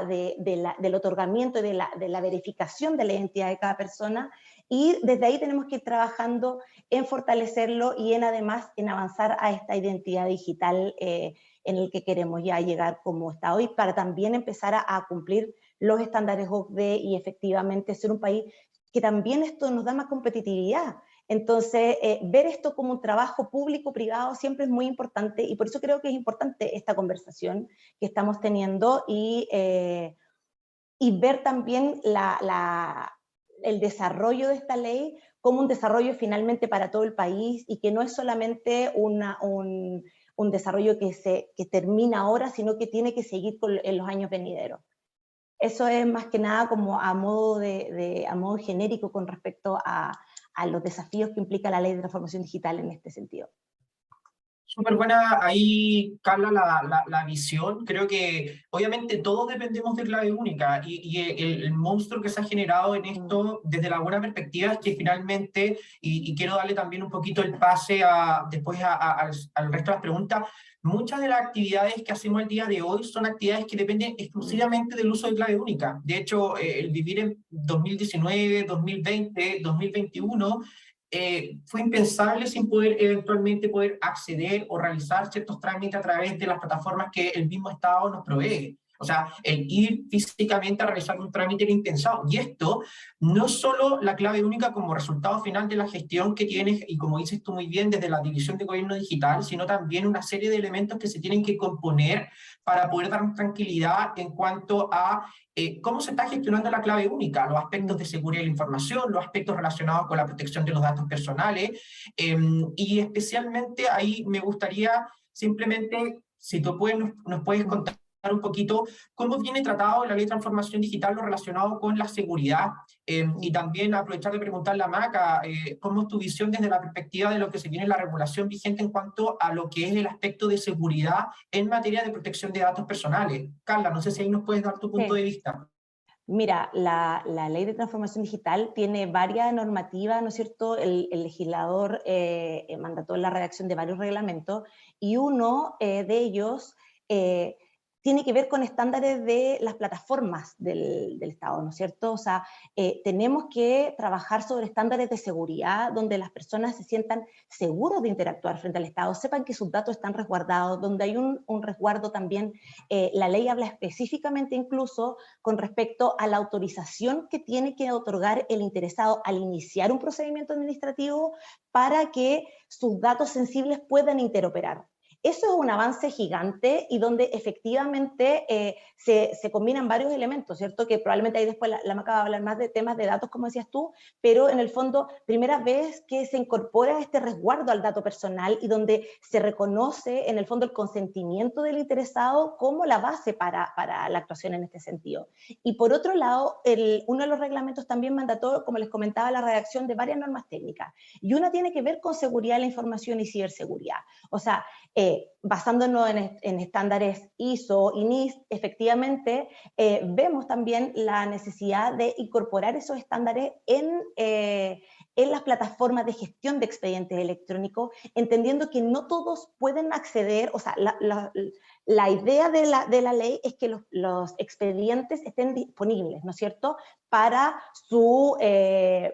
del otorgamiento y de la verificación de la identidad de cada persona, y desde ahí tenemos que ir trabajando en fortalecerlo y además en avanzar a esta identidad digital en el que queremos ya llegar como está hoy, para también empezar a cumplir los estándares OCDE y efectivamente ser un país que también esto nos da más competitividad. Entonces, ver esto como un trabajo público-privado siempre es muy importante, y por eso creo que es importante esta conversación que estamos teniendo, y ver también el desarrollo de esta ley como un desarrollo finalmente para todo el país, y que no es solamente un desarrollo que termina ahora, sino que tiene que seguir en los años venideros. Eso es más que nada como a modo genérico con respecto a los desafíos que implica la ley de transformación digital en este sentido. Súper buena ahí, Carla, la visión. Creo que obviamente todos dependemos de clave única, y el monstruo que se ha generado en esto desde la buena perspectiva es que finalmente, y quiero darle también un poquito el pase después al resto de las preguntas, muchas de las actividades que hacemos el día de hoy son actividades que dependen exclusivamente del uso de clave única. De hecho, el vivir en 2019, 2020, 2021... fue impensable sin poder eventualmente poder acceder o realizar ciertos trámites a través de las plataformas que el mismo Estado nos provee. O sea, el ir físicamente a realizar un trámite era impensado. Y esto no solo la clave única como resultado final de la gestión que tienes, y como dices tú muy bien, desde la División de Gobierno Digital, sino también una serie de elementos que se tienen que componer para poder darnos tranquilidad en cuanto a cómo se está gestionando la clave única, los aspectos de seguridad de la información, los aspectos relacionados con la protección de los datos personales, y especialmente ahí me gustaría simplemente, si tú nos puedes contar un poquito cómo viene tratado en la ley de transformación digital lo relacionado con la seguridad, y también aprovechar de preguntarle a Maca cómo es tu visión desde la perspectiva de lo que se viene en la regulación vigente en cuanto a lo que es el aspecto de seguridad en materia de protección de datos personales. Carla, no sé si ahí nos puedes dar tu punto de vista. Mira, la ley de transformación digital tiene varias normativas, ¿no es cierto? El legislador mandató la redacción de varios reglamentos y uno de ellos tiene que ver con estándares de las plataformas del Estado, ¿no es cierto? O sea, tenemos que trabajar sobre estándares de seguridad donde las personas se sientan seguros de interactuar frente al Estado, sepan que sus datos están resguardados, donde hay un resguardo también. La ley habla específicamente incluso con respecto a la autorización que tiene que otorgar el interesado al iniciar un procedimiento administrativo para que sus datos sensibles puedan interoperar. Eso es un avance gigante y donde efectivamente se combinan varios elementos, ¿cierto? Que probablemente ahí después la Maca va a hablar más de temas de datos, como decías tú, pero en el fondo, primera vez que se incorpora este resguardo al dato personal y donde se reconoce en el fondo el consentimiento del interesado como la base para la actuación en este sentido. Y por otro lado, uno de los reglamentos también mandató, como les comentaba, la redacción de varias normas técnicas. Y una tiene que ver con seguridad de la información y ciberseguridad. O sea, basándonos en estándares ISO y NIST, efectivamente vemos también la necesidad de incorporar esos estándares en las plataformas de gestión de expedientes electrónicos, entendiendo que no todos pueden acceder, o sea, la idea de la ley es que los expedientes estén disponibles, ¿no es cierto?, para su,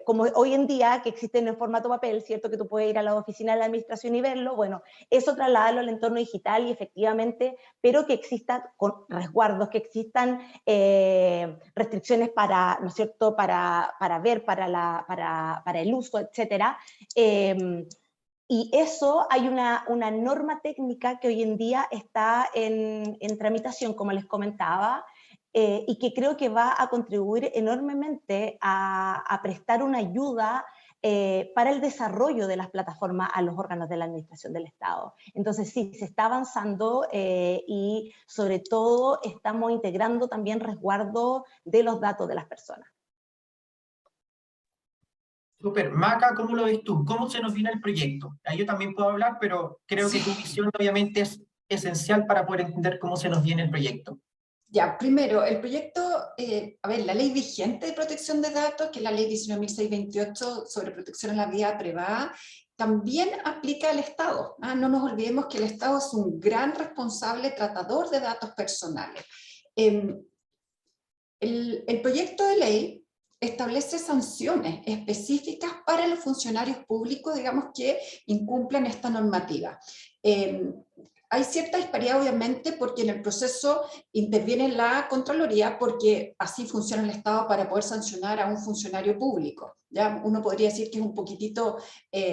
como hoy en día que existen en formato papel, ¿cierto?, que tú puedes ir a la oficina de la administración y verlo, bueno, eso trasladarlo al entorno digital y efectivamente, pero que existan con resguardos, que existan restricciones para, ¿no es cierto?, para ver, para el uso, etcétera. Y eso hay una norma técnica que hoy en día está en tramitación, como les comentaba, y que creo que va a contribuir enormemente a prestar una ayuda para el desarrollo de las plataformas a los órganos de la administración del Estado. Entonces sí, se está avanzando y sobre todo estamos integrando también resguardo de los datos de las personas. Súper. Maca, ¿cómo lo ves tú? ¿Cómo se nos viene el proyecto? Ahí yo también puedo hablar, pero creo que tu visión obviamente es esencial para poder entender cómo se nos viene el proyecto. Ya, primero, el proyecto, a ver, la ley vigente de protección de datos, que es la ley 19.628 sobre protección a la vida privada, también aplica al Estado. No nos olvidemos que el Estado es un gran responsable tratador de datos personales. El proyecto de ley establece sanciones específicas para los funcionarios públicos, digamos, que incumplan esta normativa. Hay cierta disparidad, obviamente, porque en el proceso interviene la Contraloría, porque así funciona el Estado para poder sancionar a un funcionario público. ¿Ya? Uno podría decir que es un poquitito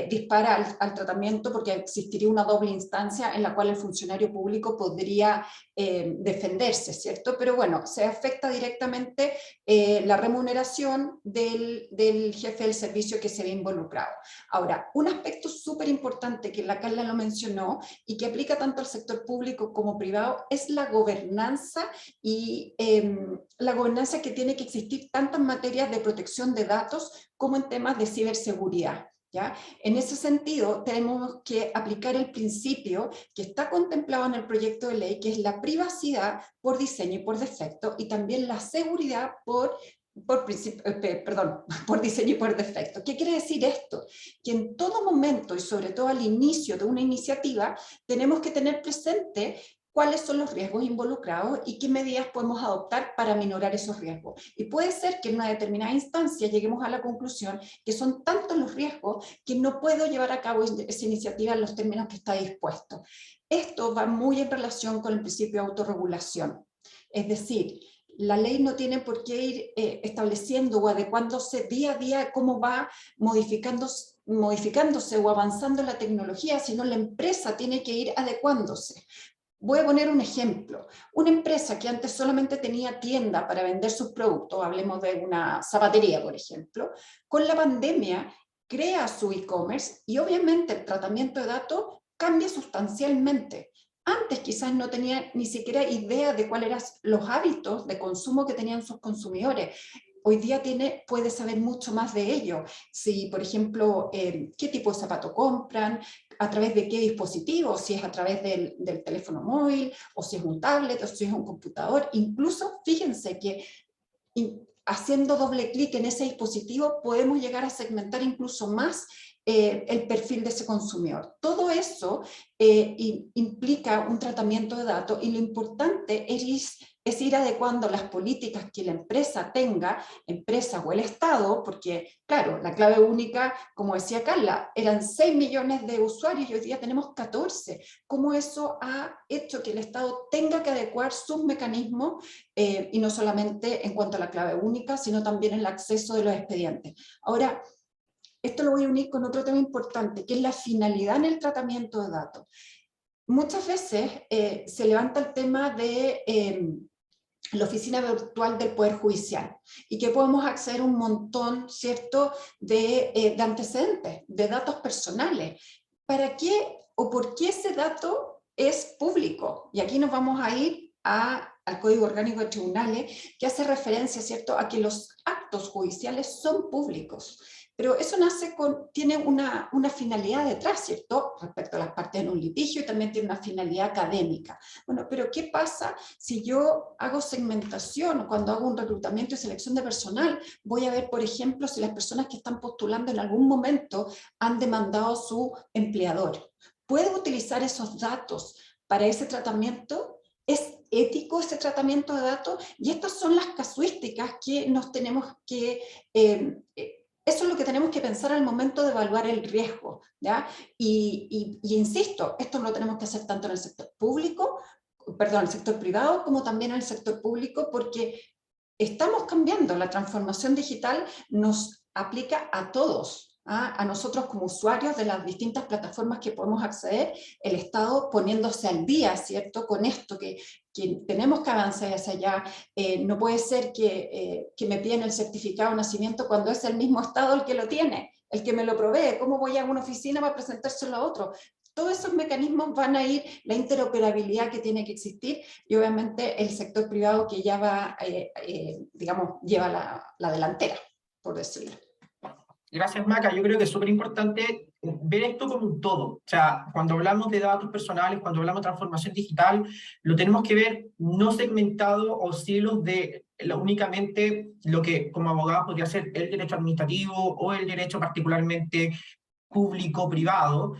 dispara al tratamiento, porque existiría una doble instancia en la cual el funcionario público podría defenderse, ¿cierto? Pero bueno, se afecta directamente la remuneración del jefe del servicio que se ve involucrado. Ahora, un aspecto súper importante que la Carla lo mencionó y que aplica tanto al sector público como privado es la gobernanza y la gobernanza que tiene que existir tanto en materias de protección de datos como en temas de ciberseguridad. ¿Ya? En ese sentido, tenemos que aplicar el principio que está contemplado en el proyecto de ley, que es la privacidad por diseño y por defecto, y también la seguridad por diseño y por defecto. ¿Qué quiere decir esto? Que en todo momento, y sobre todo al inicio de una iniciativa, tenemos que tener presente cuáles son los riesgos involucrados y qué medidas podemos adoptar para minorar esos riesgos. Y puede ser que en una determinada instancia lleguemos a la conclusión que son tantos los riesgos que no puedo llevar a cabo esa iniciativa en los términos que está dispuesto. Esto va muy en relación con el principio de autorregulación. Es decir, la ley no tiene por qué ir estableciendo o adecuándose día a día cómo va modificándose o avanzando la tecnología, sino la empresa tiene que ir adecuándose. Voy a poner un ejemplo. Una empresa que antes solamente tenía tienda para vender sus productos, hablemos de una zapatería, por ejemplo, con la pandemia crea su e-commerce y obviamente el tratamiento de datos cambia sustancialmente. antes quizás no tenía ni siquiera idea de cuáles eran los hábitos de consumo que tenían sus consumidores. Hoy día puede saber mucho más de ello. Si, por ejemplo, qué tipo de zapato compran, a través de qué dispositivo, si es a través del teléfono móvil, o si es un tablet, o si es un computador. Incluso, fíjense que haciendo doble clic en ese dispositivo podemos llegar a segmentar incluso más el perfil de ese consumidor. Todo eso implica un tratamiento de datos, y lo importante es ir adecuando las políticas que la empresa tenga, empresa o el Estado, porque claro, la clave única, como decía Carla, eran 6 millones de usuarios y hoy día tenemos 14. ¿Cómo eso ha hecho que el Estado tenga que adecuar sus mecanismos, y no solamente en cuanto a la clave única, sino también en el acceso de los expedientes? Ahora, esto lo voy a unir con otro tema importante, que es la finalidad en el tratamiento de datos. Muchas veces se levanta el tema de la oficina virtual del Poder Judicial, y que podemos acceder a un montón, ¿cierto?, de antecedentes, de datos personales. ¿Para qué o por qué ese dato es público? Y aquí nos vamos a ir al Código Orgánico de Tribunales, que hace referencia, ¿cierto?, a que los actos judiciales son públicos. Pero eso tiene una finalidad detrás, ¿cierto?, respecto a las partes en un litigio, y también tiene una finalidad académica. Bueno, pero ¿qué pasa si yo hago segmentación, cuando hago un reclutamiento y selección de personal? Voy a ver, por ejemplo, si las personas que están postulando en algún momento han demandado a su empleador. ¿Puedo utilizar esos datos para ese tratamiento? ¿Es ético ese tratamiento de datos? Y estas son las casuísticas que nos tenemos que... eso es lo que tenemos que pensar al momento de evaluar el riesgo, ¿ya? Y insisto, esto lo tenemos que hacer tanto en el sector público, perdón, el sector privado, como también en el sector público, porque estamos cambiando. La transformación digital nos aplica a todos, a nosotros como usuarios de las distintas plataformas que podemos acceder, el Estado poniéndose al día, ¿cierto?, con esto, que tenemos que avanzar hacia allá. No puede ser que me piden el certificado de nacimiento cuando es el mismo Estado el que lo tiene, el que me lo provee. ¿Cómo voy a una oficina para presentárselo a otro? Todos esos mecanismos van a ir, la interoperabilidad que tiene que existir, y obviamente el sector privado que ya va, digamos, lleva la delantera, por decirlo. Gracias, Maca. Yo creo que es súper importante ver esto como un todo. O sea, cuando hablamos de datos personales, cuando hablamos de transformación digital, lo tenemos que ver no segmentado o cielos de únicamente lo que como abogado podría ser el derecho administrativo o el derecho particularmente público-privado.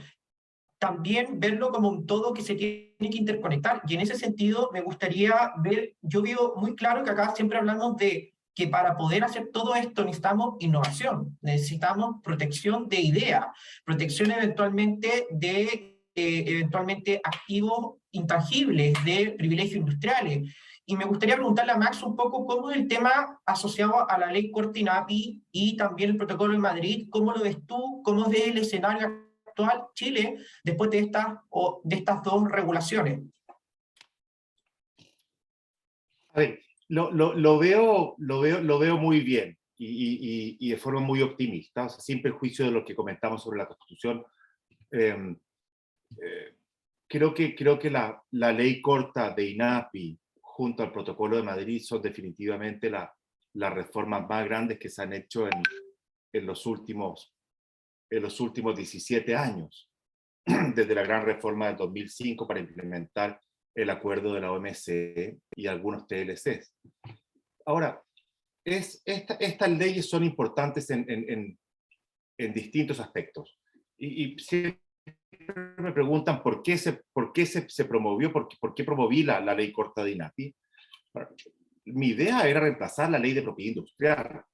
También verlo como un todo que se tiene que interconectar. Y en ese sentido me gustaría ver, yo veo muy claro que acá siempre hablamos de que para poder hacer todo esto necesitamos innovación, necesitamos protección de ideas, protección eventualmente de activos intangibles, de privilegios industriales. Y me gustaría preguntarle a Max un poco cómo es el tema asociado a la ley Corte INAPI y también el protocolo de Madrid. ¿Cómo lo ves tú? ¿Cómo ves el escenario actual Chile después de estas dos regulaciones? A ver, lo veo muy bien y de forma muy optimista, o sea, sin perjuicio de lo que comentamos sobre la Constitución. Creo que la ley corta de INAPI junto al protocolo de Madrid son definitivamente las reformas más grandes que se han hecho en los últimos 17 años, desde la gran reforma del 2005 para implementar el acuerdo de la OMC y algunos TLCs. Ahora, estas leyes son importantes en distintos aspectos. Y siempre me preguntan por qué se promovió, por qué promoví la ley corta de INAPI. Mi idea era reemplazar la ley de propiedad industrial,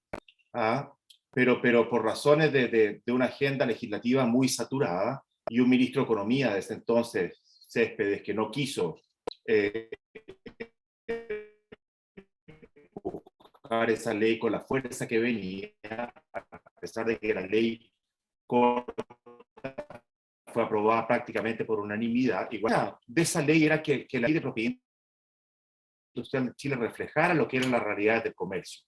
pero por razones de una agenda legislativa muy saturada y un ministro de Economía de ese entonces, Céspedes, que no quiso buscar esa ley con la fuerza que venía, a pesar de que la ley corta fue aprobada prácticamente por unanimidad. Igual de esa ley era que la ley de propiedad industrial de Chile reflejara lo que eran las realidades del comercio.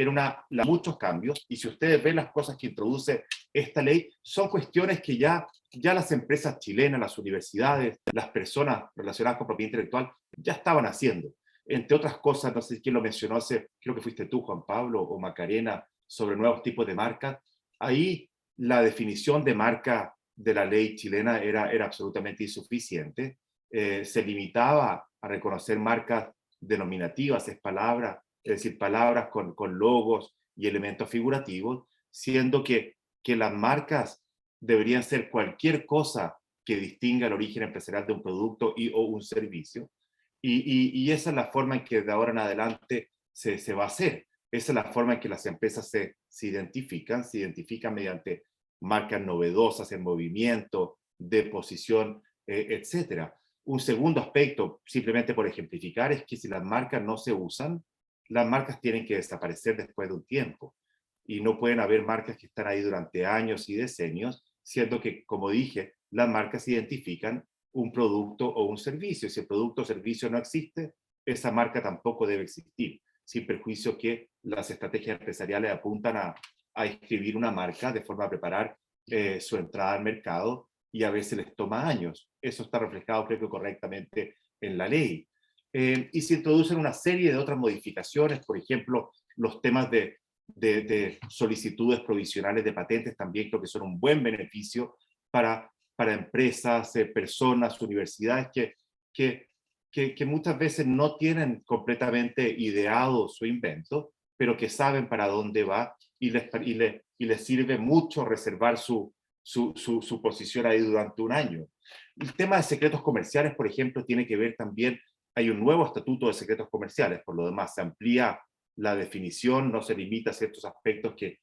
era muchos cambios, y si ustedes ven las cosas que introduce esta ley, son cuestiones que ya las empresas chilenas, las universidades, las personas relacionadas con propiedad intelectual, ya estaban haciendo. Entre otras cosas, no sé quién lo mencionó creo que fuiste tú, Juan Pablo, o Macarena, sobre nuevos tipos de marcas. Ahí la definición de marca de la ley chilena era absolutamente insuficiente. Se limitaba a reconocer marcas denominativas, es decir, palabras con logos y elementos figurativos, siendo que las marcas deberían ser cualquier cosa que distinga el origen empresarial de un producto o un servicio. Y esa es la forma en que de ahora en adelante se va a hacer. Esa es la forma en que las empresas se identifican mediante marcas novedosas en movimiento, de posición, etc. Un segundo aspecto, simplemente por ejemplificar, es que si las marcas no se usan, las marcas tienen que desaparecer después de un tiempo. Y no pueden haber marcas que están ahí durante años y decenios, siendo que, como dije, las marcas identifican un producto o un servicio. Si el producto o servicio no existe, esa marca tampoco debe existir, sin perjuicio que las estrategias empresariales apuntan a escribir una marca de forma a preparar su entrada al mercado, y a veces les toma años. Eso está reflejado, creo que correctamente, en la ley. Y se introducen una serie de otras modificaciones, por ejemplo, los temas de solicitudes provisionales de patentes también creo que son un buen beneficio para empresas, personas, universidades que muchas veces no tienen completamente ideado su invento, pero que saben para dónde va, y les sirve mucho reservar su posición ahí durante un año. El tema de secretos comerciales, por ejemplo, tiene que ver también, hay un nuevo estatuto de secretos comerciales, por lo demás se amplía la definición, no se limita a ciertos aspectos que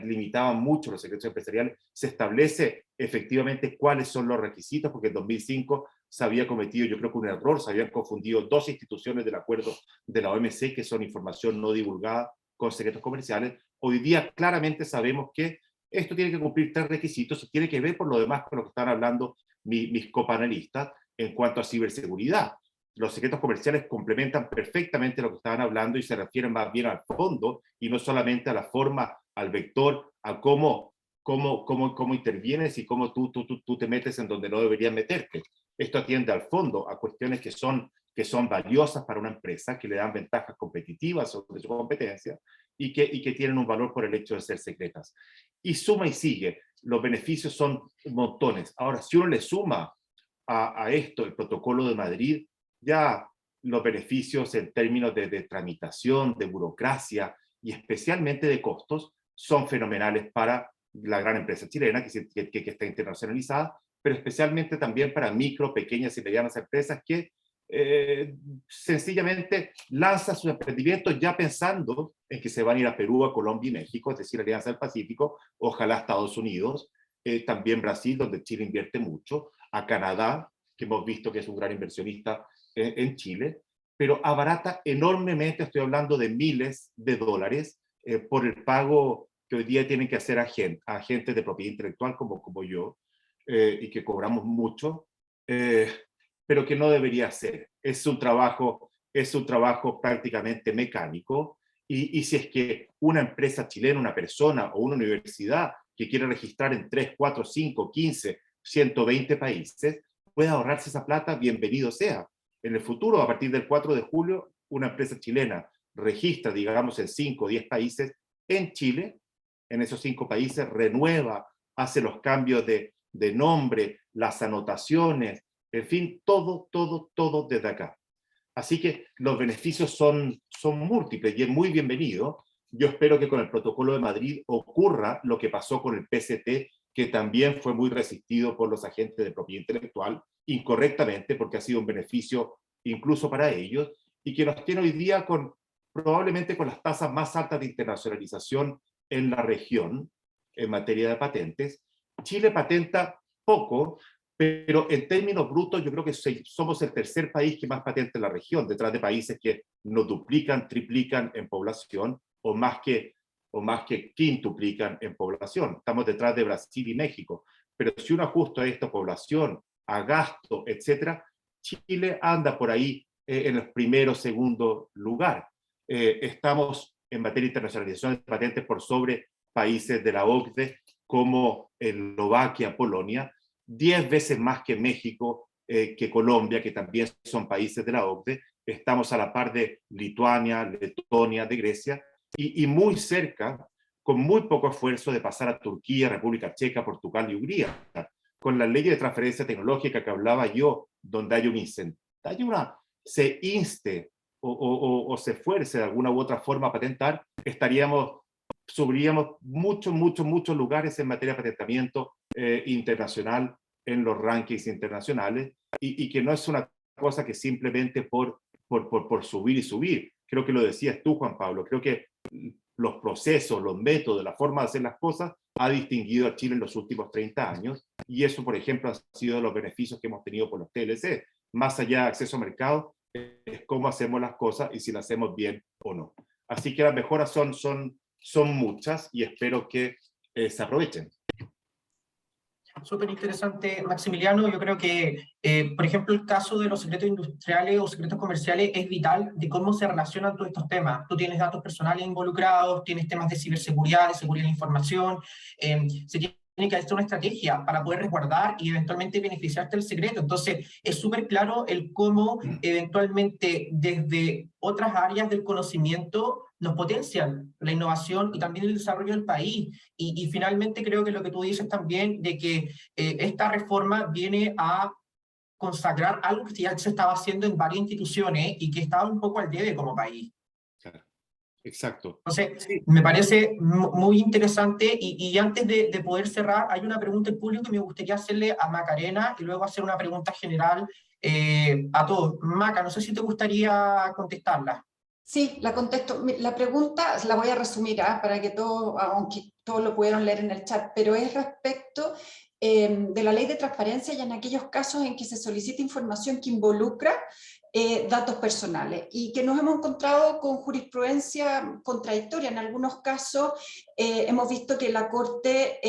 limitaban mucho los secretos empresariales, se establece efectivamente cuáles son los requisitos, porque en 2005 se había cometido, yo creo que un error, se habían confundido dos instituciones del acuerdo de la OMC, que son información no divulgada, con secretos comerciales. Hoy día claramente sabemos que esto tiene que cumplir tres requisitos, y tiene que ver por lo demás con lo que están hablando mis copanelistas en cuanto a ciberseguridad. Los secretos comerciales complementan perfectamente lo que estaban hablando y se refieren más bien al fondo y no solamente a la forma, al vector, a cómo intervienes y cómo tú te metes en donde no deberías meterte. Esto atiende al fondo, a cuestiones que son valiosas para una empresa, que le dan ventajas competitivas sobre su competencia y que tienen un valor por el hecho de ser secretas. Y suma y sigue, los beneficios son montones. Ahora, si uno le suma a esto el protocolo de Madrid, ya los beneficios en términos de tramitación, de burocracia y especialmente de costos son fenomenales para la gran empresa chilena que está internacionalizada, pero especialmente también para micro, pequeñas y medianas empresas que sencillamente lanzan sus emprendimientos ya pensando en que se van a ir a Perú, a Colombia y México, es decir, Alianza del Pacífico, ojalá Estados Unidos, también Brasil, donde Chile invierte mucho, a Canadá, que hemos visto que es un gran inversionista en Chile, pero abarata enormemente, estoy hablando de miles de dólares, por el pago que hoy día tienen que hacer agentes de propiedad intelectual como yo, y que cobramos mucho, pero que no debería ser. Es un trabajo prácticamente mecánico, y si es que una empresa chilena, una persona o una universidad que quiere registrar en 3, 4, 5, 15, 120 países, puede ahorrarse esa plata, bienvenido sea. En el futuro, a partir del 4 de julio, una empresa chilena registra, digamos, en 5 o 10 países en Chile, en esos 5 países renueva, hace los cambios de nombre, las anotaciones, en fin, todo desde acá. Así que los beneficios son múltiples y es muy bienvenido. Yo espero que con el protocolo de Madrid ocurra lo que pasó con el PCT, que también fue muy resistido por los agentes de propiedad intelectual, incorrectamente, porque ha sido un beneficio incluso para ellos, y que nos tiene hoy día probablemente con las tasas más altas de internacionalización en la región en materia de patentes. Chile patenta poco, pero en términos brutos yo creo que somos el tercer país que más patenta en la región, detrás de países que nos duplican, triplican en población, o más que quintuplican en población. Estamos detrás de Brasil y México. Pero si uno ajusta a esta población, a gasto, etcétera, Chile anda por ahí en el primero o segundo lugar. Estamos en materia de internacionalización de patentes por sobre países de la OCDE como Eslovaquia, Polonia, 10 veces más que México, que Colombia, que también son países de la OCDE. Estamos a la par de Lituania, Letonia, de Grecia, y muy cerca, con muy poco esfuerzo, de pasar a Turquía, República Checa, Portugal y Hungría, con la ley de transferencia tecnológica que hablaba yo, donde hay un incentivo, se inste o se esfuerce de alguna u otra forma a patentar, subiríamos muchos lugares en materia de patentamiento internacional en los rankings internacionales, y que no es una cosa que simplemente por subir y subir. Creo que lo decías tú, Juan Pablo, creo que los procesos, los métodos, la forma de hacer las cosas ha distinguido a Chile en los últimos 30 años, y eso, por ejemplo, ha sido los beneficios que hemos tenido por los TLC. Más allá de acceso a mercado, es cómo hacemos las cosas y si las hacemos bien o no. Así que las mejoras son muchas, y espero que se aprovechen. Súper interesante, Maximiliano. Yo creo que, por ejemplo, el caso de los secretos industriales o secretos comerciales es vital de cómo se relacionan todos estos temas. Tú tienes datos personales involucrados, tienes temas de ciberseguridad, de seguridad de la información. Se tiene que hacer una estrategia para poder resguardar y eventualmente beneficiarte del secreto. Entonces, es súper claro el cómo eventualmente desde otras áreas del conocimiento nos potencian la innovación y también el desarrollo del país. Y finalmente creo que lo que tú dices también, de que esta reforma viene a consagrar algo que ya se estaba haciendo en varias instituciones y que estaba un poco al debe como país. Claro. Exacto. Entonces, me parece muy interesante, y antes de poder cerrar, hay una pregunta en público que me gustaría hacerle a Macarena y luego hacer una pregunta general a todos. Maca, no sé si te gustaría contestarla. Sí, la contesto. La pregunta la voy a resumir para que todos, aunque todos lo pudieron leer en el chat, pero es respecto de la ley de transparencia y en aquellos casos en que se solicita información que involucra datos personales, y que nos hemos encontrado con jurisprudencia contradictoria. En algunos casos hemos visto que la Corte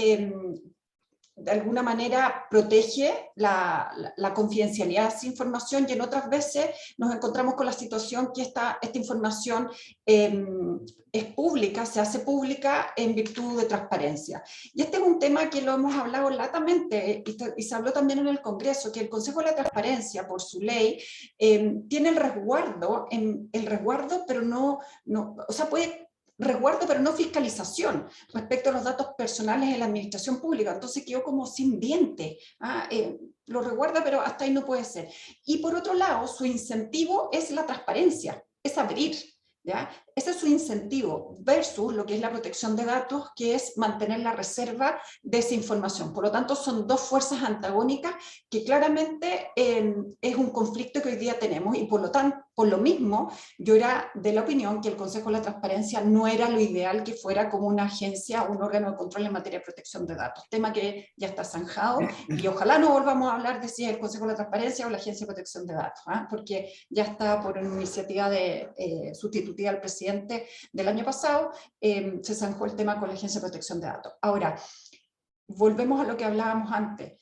de alguna manera protege la confidencialidad de esa información, y en otras veces nos encontramos con la situación que esta información es pública, se hace pública en virtud de transparencia. Y este es un tema que lo hemos hablado latamente, y se habló también en el Congreso, que el Consejo de la Transparencia, por su ley, tiene el resguardo, pero no, o sea, puede resguardo, pero no fiscalización respecto a los datos personales en la administración pública. Entonces quedó como sin diente. Lo resguarda, pero hasta ahí no puede ser. Y por otro lado, su incentivo es la transparencia, es abrir, ¿ya? Ese es su incentivo versus lo que es la protección de datos, que es mantener la reserva de esa información. Por lo tanto, son dos fuerzas antagónicas que claramente es un conflicto que hoy día tenemos, y por lo tanto, por lo mismo, yo era de la opinión que el Consejo de la Transparencia no era lo ideal que fuera como una agencia, un órgano de control en materia de protección de datos, tema que ya está zanjado, y ojalá no volvamos a hablar de si es el Consejo de la Transparencia o la Agencia de Protección de Datos, porque ya está por una iniciativa sustitutiva al presidente del año pasado, se zanjó el tema con la Agencia de Protección de Datos. Ahora, volvemos a lo que hablábamos antes.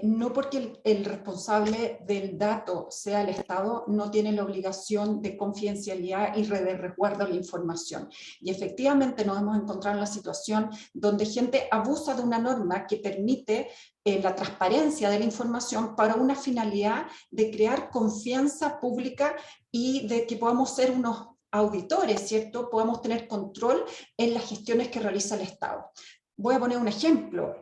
No porque el responsable del dato sea el Estado, no tiene la obligación de confidencialidad y de resguardo de la información. Y efectivamente nos hemos encontrado en la situación donde gente abusa de una norma que permite la transparencia de la información para una finalidad de crear confianza pública y de que podamos ser unos auditores, ¿cierto? Podamos tener control en las gestiones que realiza el Estado. Voy a poner un ejemplo.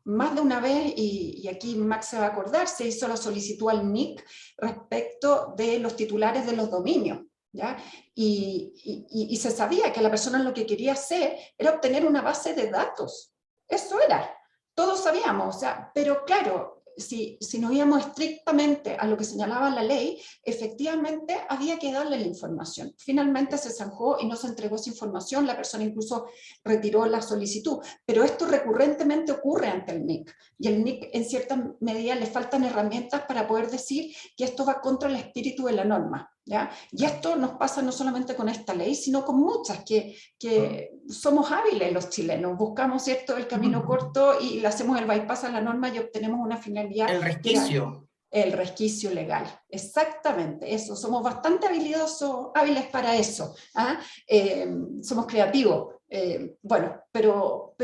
Más de una vez, y aquí Max se va a acordar, se hizo la solicitud al MIC respecto de los titulares de los dominios, ¿ya? Y se sabía que la persona lo que quería hacer era obtener una base de datos. Eso era. Todos sabíamos, o sea, pero claro, si nos íbamos estrictamente a lo que señalaba la ley, efectivamente había que darle la información. Finalmente se zanjó y no se entregó esa información, la persona incluso retiró la solicitud, pero esto recurrentemente ocurre ante el MIC, y el MIC en cierta medida le faltan herramientas para poder decir que esto va contra el espíritu de la norma, ¿ya? Y esto nos pasa no solamente con esta ley, sino con muchas, que somos hábiles los chilenos, buscamos, ¿cierto?, el camino corto y le hacemos el bypass a la norma y obtenemos una finalidad. El resquicio. el resquicio legal. Exactamente, eso. Somos bastante hábiles para eso. ¿Ah? Somos creativos. Bueno, pero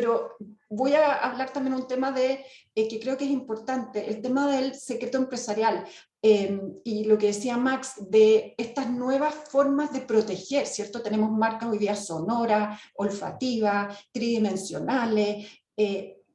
voy a hablar también un tema que creo que es importante, el tema del secreto empresarial. Y lo que decía Max, de estas nuevas formas de proteger, ¿cierto? Tenemos marcas hoy día sonoras, olfativas, tridimensionales,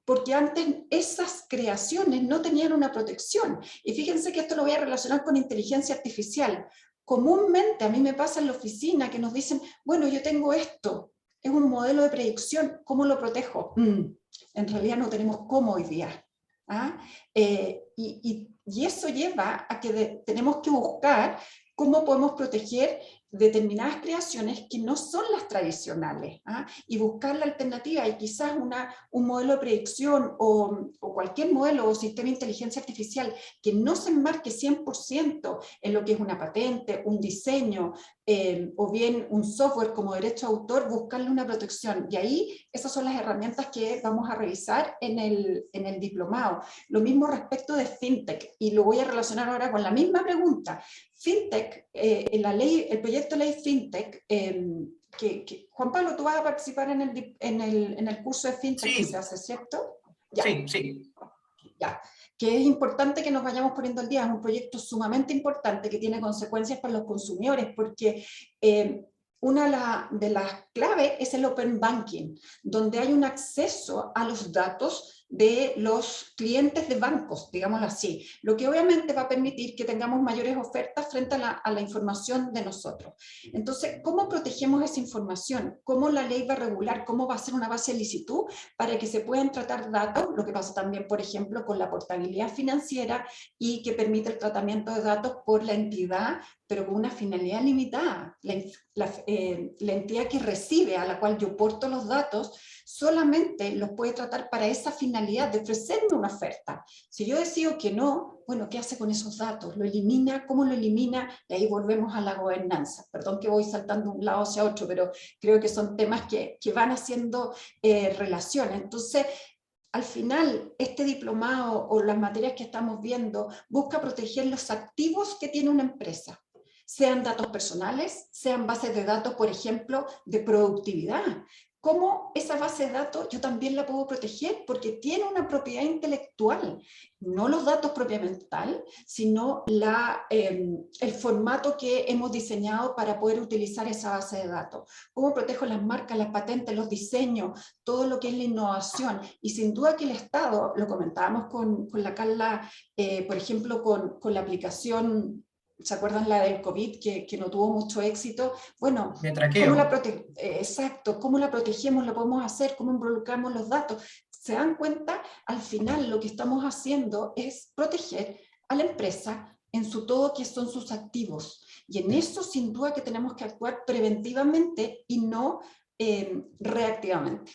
porque antes esas creaciones no tenían una protección. Y fíjense que esto lo voy a relacionar con inteligencia artificial. Comúnmente a mí me pasa en la oficina que nos dicen, bueno, yo tengo esto, es un modelo de predicción, ¿cómo lo protejo? En realidad no tenemos cómo hoy día. ¿Ah? Y eso lleva a que tenemos que buscar cómo podemos proteger determinadas creaciones que no son las tradicionales, ¿ah? Y buscar la alternativa, y quizás un modelo de predicción o cualquier modelo o sistema de inteligencia artificial que no se enmarque 100% en lo que es una patente, un diseño, o bien un software como derecho de autor, buscarle una protección. Y ahí esas son las herramientas que vamos a revisar en el diplomado. Lo mismo respecto de FinTech, y lo voy a relacionar ahora con la misma pregunta. FinTech, el proyecto de ley FinTech, Juan Pablo, tú vas a participar en el curso de FinTech Sí. que se hace, ¿cierto? Ya. Sí. Ya. Que es importante que nos vayamos poniendo al día, es un proyecto sumamente importante que tiene consecuencias para los consumidores, porque una de las claves es el Open Banking, donde hay un acceso a los datos de los clientes de bancos, digámoslo así, lo que obviamente va a permitir que tengamos mayores ofertas frente a la información de nosotros. Entonces, ¿cómo protegemos esa información? ¿Cómo la ley va a regular? ¿Cómo va a ser una base de licitud para que se puedan tratar datos? Lo que pasa también, por ejemplo, con la portabilidad financiera, y que permite el tratamiento de datos por la entidad, pero con una finalidad limitada. La entidad que recibe, a la cual yo porto los datos, solamente los puede tratar para esa finalidad de ofrecerme una oferta. Si yo decido que no, bueno, ¿qué hace con esos datos? ¿Lo elimina? ¿Cómo lo elimina? Y ahí volvemos a la gobernanza. Perdón que voy saltando de un lado hacia otro, pero creo que son temas que van haciendo relaciones. Entonces, al final, este diplomado o las materias que estamos viendo busca proteger los activos que tiene una empresa, sean datos personales, sean bases de datos, por ejemplo, de productividad. ¿Cómo esa base de datos yo también la puedo proteger? Porque tiene una propiedad intelectual, no los datos propiamente tal, sino el formato que hemos diseñado para poder utilizar esa base de datos. ¿Cómo protejo las marcas, las patentes, los diseños, todo lo que es la innovación? Y sin duda que el Estado, lo comentábamos con la Carla, por ejemplo, con la aplicación, ¿se acuerdan la del COVID que no tuvo mucho éxito? Bueno, ¿cómo la exacto, ¿cómo la protegemos? ¿Lo podemos hacer? ¿Cómo involucramos los datos? ¿Se dan cuenta? Al final lo que estamos haciendo es proteger a la empresa en su todo, que son sus activos. Y en eso sin duda que tenemos que actuar preventivamente y no reactivamente.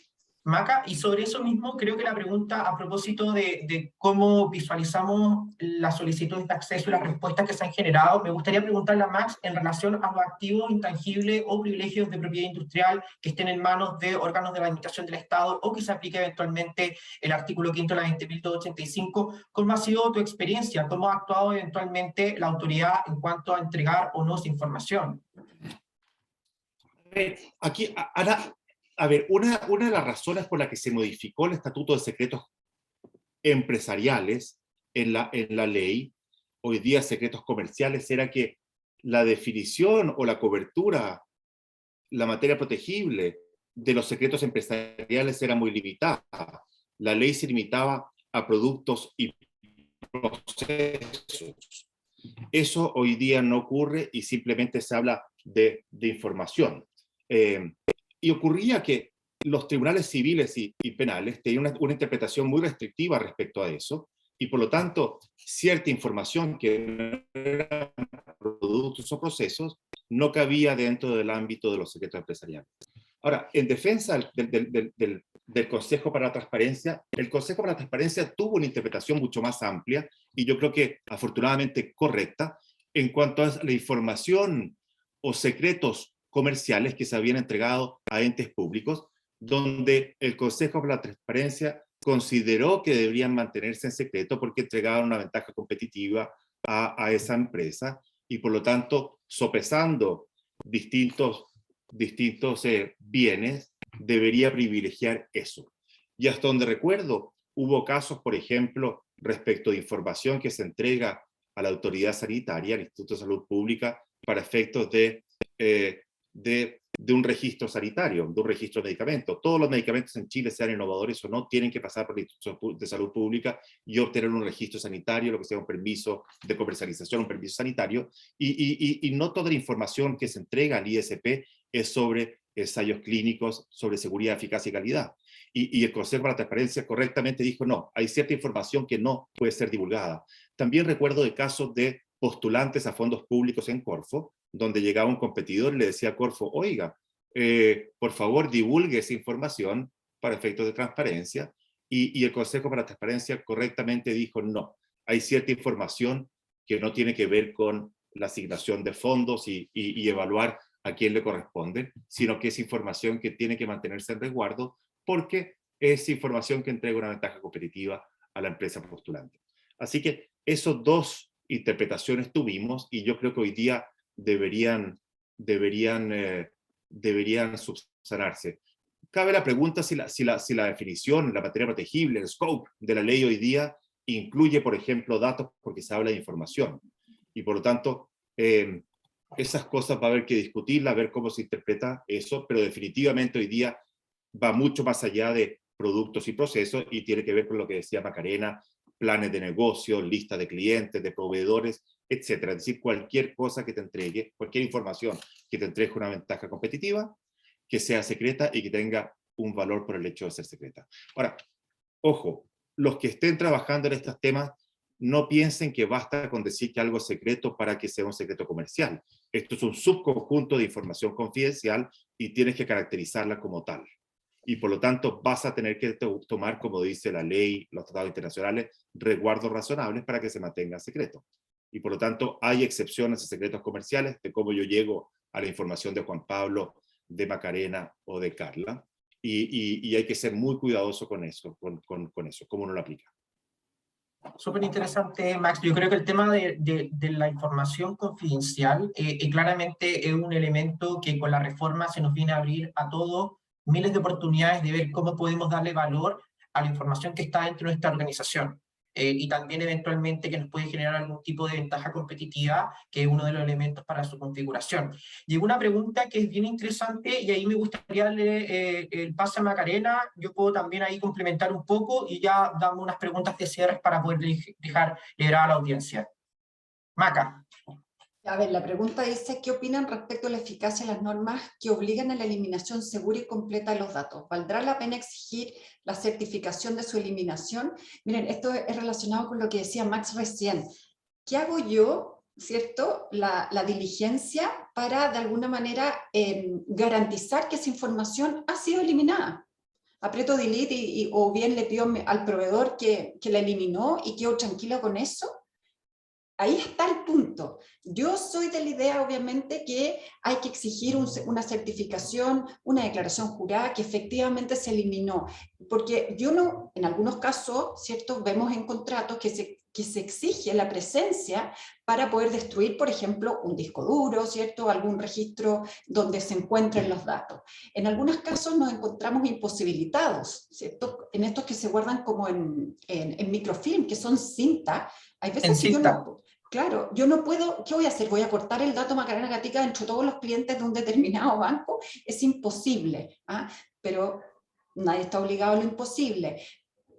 Maca, y sobre eso mismo creo que la pregunta a propósito de cómo visualizamos las solicitudes de acceso y las respuestas que se han generado, me gustaría preguntarle a Max en relación a los activos intangibles o privilegios de propiedad industrial que estén en manos de órganos de la administración del Estado o que se aplique eventualmente el artículo 5 de la 20.285. ¿Cómo ha sido tu experiencia? ¿Cómo ha actuado eventualmente la autoridad en cuanto a entregar o no esa información? Aquí, ahora, a ver, una de las razones por la que se modificó el Estatuto de Secretos Empresariales en la ley, hoy día secretos comerciales, era que la definición o la cobertura, la materia protegible de los secretos empresariales era muy limitada. La ley se limitaba a productos y procesos. Eso hoy día no ocurre y simplemente se habla de información. Y ocurría que los tribunales civiles y penales tenían una interpretación muy restrictiva respecto a eso, y por lo tanto, cierta información que no eran productos o procesos no cabía dentro del ámbito de los secretos empresariales. Ahora, en defensa del Consejo para la Transparencia, el Consejo para la Transparencia tuvo una interpretación mucho más amplia, y yo creo que afortunadamente correcta, en cuanto a la información o secretos comerciales que se habían entregado a entes públicos, donde el Consejo para la Transparencia consideró que deberían mantenerse en secreto porque entregaban una ventaja competitiva a esa empresa y por lo tanto, sopesando distintos bienes, debería privilegiar eso. Y hasta donde recuerdo, hubo casos, por ejemplo, respecto de información que se entrega a la autoridad sanitaria, al Instituto de Salud Pública, para efectos de un registro sanitario, de un registro de medicamentos. Todos los medicamentos en Chile, sean innovadores o no, tienen que pasar por el Instituto de Salud Pública y obtener un registro sanitario, lo que sea un permiso de comercialización, un permiso sanitario, y no toda la información que se entrega al ISP es sobre ensayos clínicos, sobre seguridad, eficacia y calidad. Y el Consejo para la Transparencia correctamente dijo, no, hay cierta información que no puede ser divulgada. También recuerdo de casos de postulantes a fondos públicos en Corfo, donde llegaba un competidor y le decía a Corfo, oiga, por favor divulgue esa información para efectos de transparencia, y el Consejo para la Transparencia correctamente dijo, no, hay cierta información que no tiene que ver con la asignación de fondos y evaluar a quién le corresponde, sino que es información que tiene que mantenerse en resguardo porque es información que entrega una ventaja competitiva a la empresa postulante. Así que esos dos interpretaciones tuvimos y yo creo que hoy día deberían subsanarse. Cabe la pregunta si la definición, la materia protegible, el scope de la ley hoy día incluye, por ejemplo, datos porque se habla de información. Y por lo tanto, esas cosas va a haber que discutirlas, a ver cómo se interpreta eso, pero definitivamente hoy día va mucho más allá de productos y procesos y tiene que ver con lo que decía Macarena, planes de negocio, lista de clientes, de proveedores, etcétera. Es decir, cualquier cosa que te entregue, cualquier información que te entregue una ventaja competitiva, que sea secreta y que tenga un valor por el hecho de ser secreta. Ahora, ojo, los que estén trabajando en estos temas, no piensen que basta con decir que algo es secreto para que sea un secreto comercial. Esto es un subconjunto de información confidencial y tienes que caracterizarla como tal. Y por lo tanto vas a tener que tomar, como dice la ley, los tratados internacionales, resguardos razonables para que se mantenga secreto. Y por lo tanto hay excepciones a secretos comerciales de cómo yo llego a la información de Juan Pablo, de Macarena o de Carla. Y hay que ser muy cuidadoso con eso, con eso, cómo uno lo aplica. Súper interesante, Max. Yo creo que el tema de la información confidencial claramente es un elemento que con la reforma se nos viene a abrir a todos miles de oportunidades de ver cómo podemos darle valor a la información que está dentro de nuestra organización. Y también eventualmente que nos puede generar algún tipo de ventaja competitiva, que es uno de los elementos para su configuración. Llegó una pregunta que es bien interesante y ahí me gustaría darle el pase a Macarena. Yo puedo también ahí complementar un poco y ya damos unas preguntas de cierre para poder dejar liberada a la audiencia. Maca. A ver, la pregunta dice, ¿qué opinan respecto a la eficacia de las normas que obligan a la eliminación segura y completa de los datos? ¿Valdrá la pena exigir la certificación de su eliminación? Miren, esto es relacionado con lo que decía Max recién. ¿Qué hago yo, cierto, la diligencia para de alguna manera garantizar que esa información ha sido eliminada? Aprieto delete o bien le pido al proveedor que la eliminó y quedo tranquila con eso. Ahí está el punto. Yo soy de la idea, obviamente, que hay que exigir una certificación, una declaración jurada que efectivamente se eliminó. Porque yo no, en algunos casos, ¿cierto? Vemos en contratos que se exige la presencia para poder destruir, por ejemplo, un disco duro, ¿cierto? Algún registro donde se encuentren los datos. En algunos casos nos encontramos imposibilitados, ¿cierto? En estos que se guardan como en microfilm, que son cinta. Hay veces que yo no... Claro, yo no puedo, ¿qué voy a hacer? ¿Voy a cortar el dato Macarena Gatica entre todos los clientes de un determinado banco? Es imposible, ¿ah? Pero nadie está obligado a lo imposible.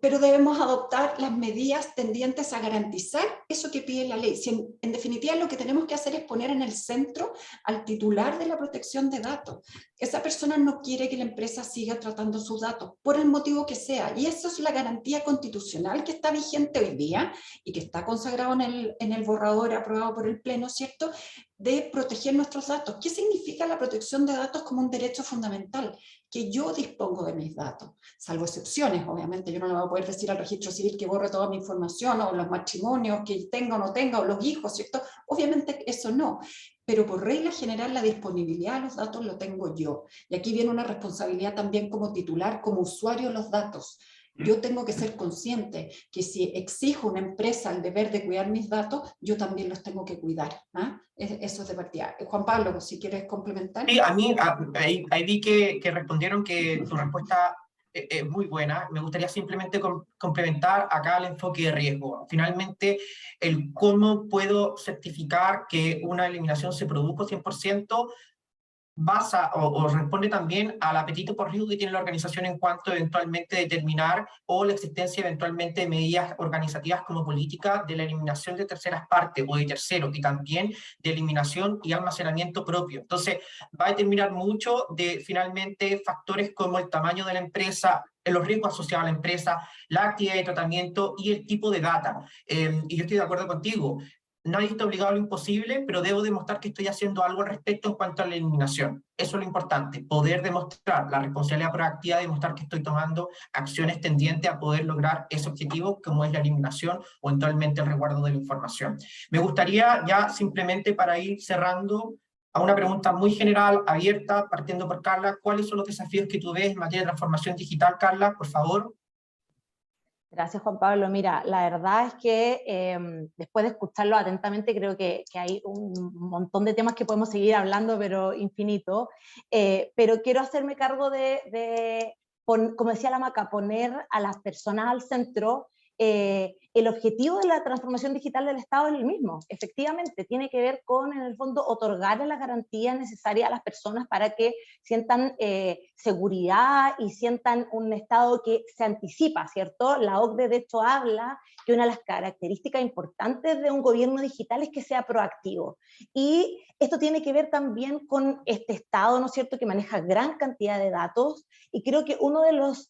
Pero debemos adoptar las medidas tendientes a garantizar eso que pide la ley. Si en definitiva lo que tenemos que hacer es poner en el centro al titular de la protección de datos. Esa persona no quiere que la empresa siga tratando sus datos, por el motivo que sea. Y eso es la garantía constitucional que está vigente hoy día y que está consagrado en el borrador aprobado por el Pleno, ¿cierto?, de proteger nuestros datos. ¿Qué significa la protección de datos como un derecho fundamental? Que yo dispongo de mis datos, salvo excepciones, obviamente. Yo no le voy a poder decir al registro civil que borre toda mi información, o los matrimonios que tenga o no tenga, o los hijos, ¿cierto? Obviamente eso no. Pero por regla general la disponibilidad de los datos lo tengo yo. Y aquí viene una responsabilidad también como titular, como usuario de los datos. yo tengo que ser consciente que si exijo a una empresa el deber de cuidar mis datos, yo también los tengo que cuidar. ¿Ah? Eso es de partida. Juan Pablo, si quieres complementar. Sí, a mí, ahí vi que respondieron que tu respuesta es muy buena. Me gustaría simplemente complementar acá el enfoque de riesgo. Finalmente, el cómo puedo certificar que una eliminación se produjo 100%, basa o responde también al apetito por riesgo que tiene la organización en cuanto a eventualmente determinar o la existencia eventualmente de medidas organizativas como política de la eliminación de terceras partes o de terceros y también de eliminación y almacenamiento propio. Entonces va a determinar mucho de finalmente factores como el tamaño de la empresa, los riesgos asociados a la empresa, la actividad de tratamiento y el tipo de data. Y yo estoy de acuerdo contigo. Nadie está obligado a lo imposible, pero debo demostrar que estoy haciendo algo al respecto en cuanto a la eliminación. Eso es lo importante, poder demostrar la responsabilidad proactiva, demostrar que estoy tomando acciones tendientes a poder lograr ese objetivo, como es la eliminación o eventualmente el resguardo de la información. Me gustaría ya simplemente para ir cerrando a una pregunta muy general, abierta, partiendo por Carla, ¿cuáles son los desafíos que tú ves en materia de transformación digital, Carla, por favor? Gracias, Juan Pablo. Mira, la verdad es que después de escucharlo atentamente, creo que hay un montón de temas que podemos seguir hablando, pero infinito. Pero quiero hacerme cargo como decía la Maca, poner a las personas al centro. El objetivo de la transformación digital del Estado es el mismo, efectivamente, tiene que ver con, en el fondo, otorgar las garantías necesarias a las personas para que sientan seguridad y sientan un Estado que se anticipa, ¿cierto? La OCDE, de hecho, habla que una de las características importantes de un gobierno digital es que sea proactivo. Y esto tiene que ver también con este Estado, ¿no es cierto?, que maneja gran cantidad de datos, y creo que uno de los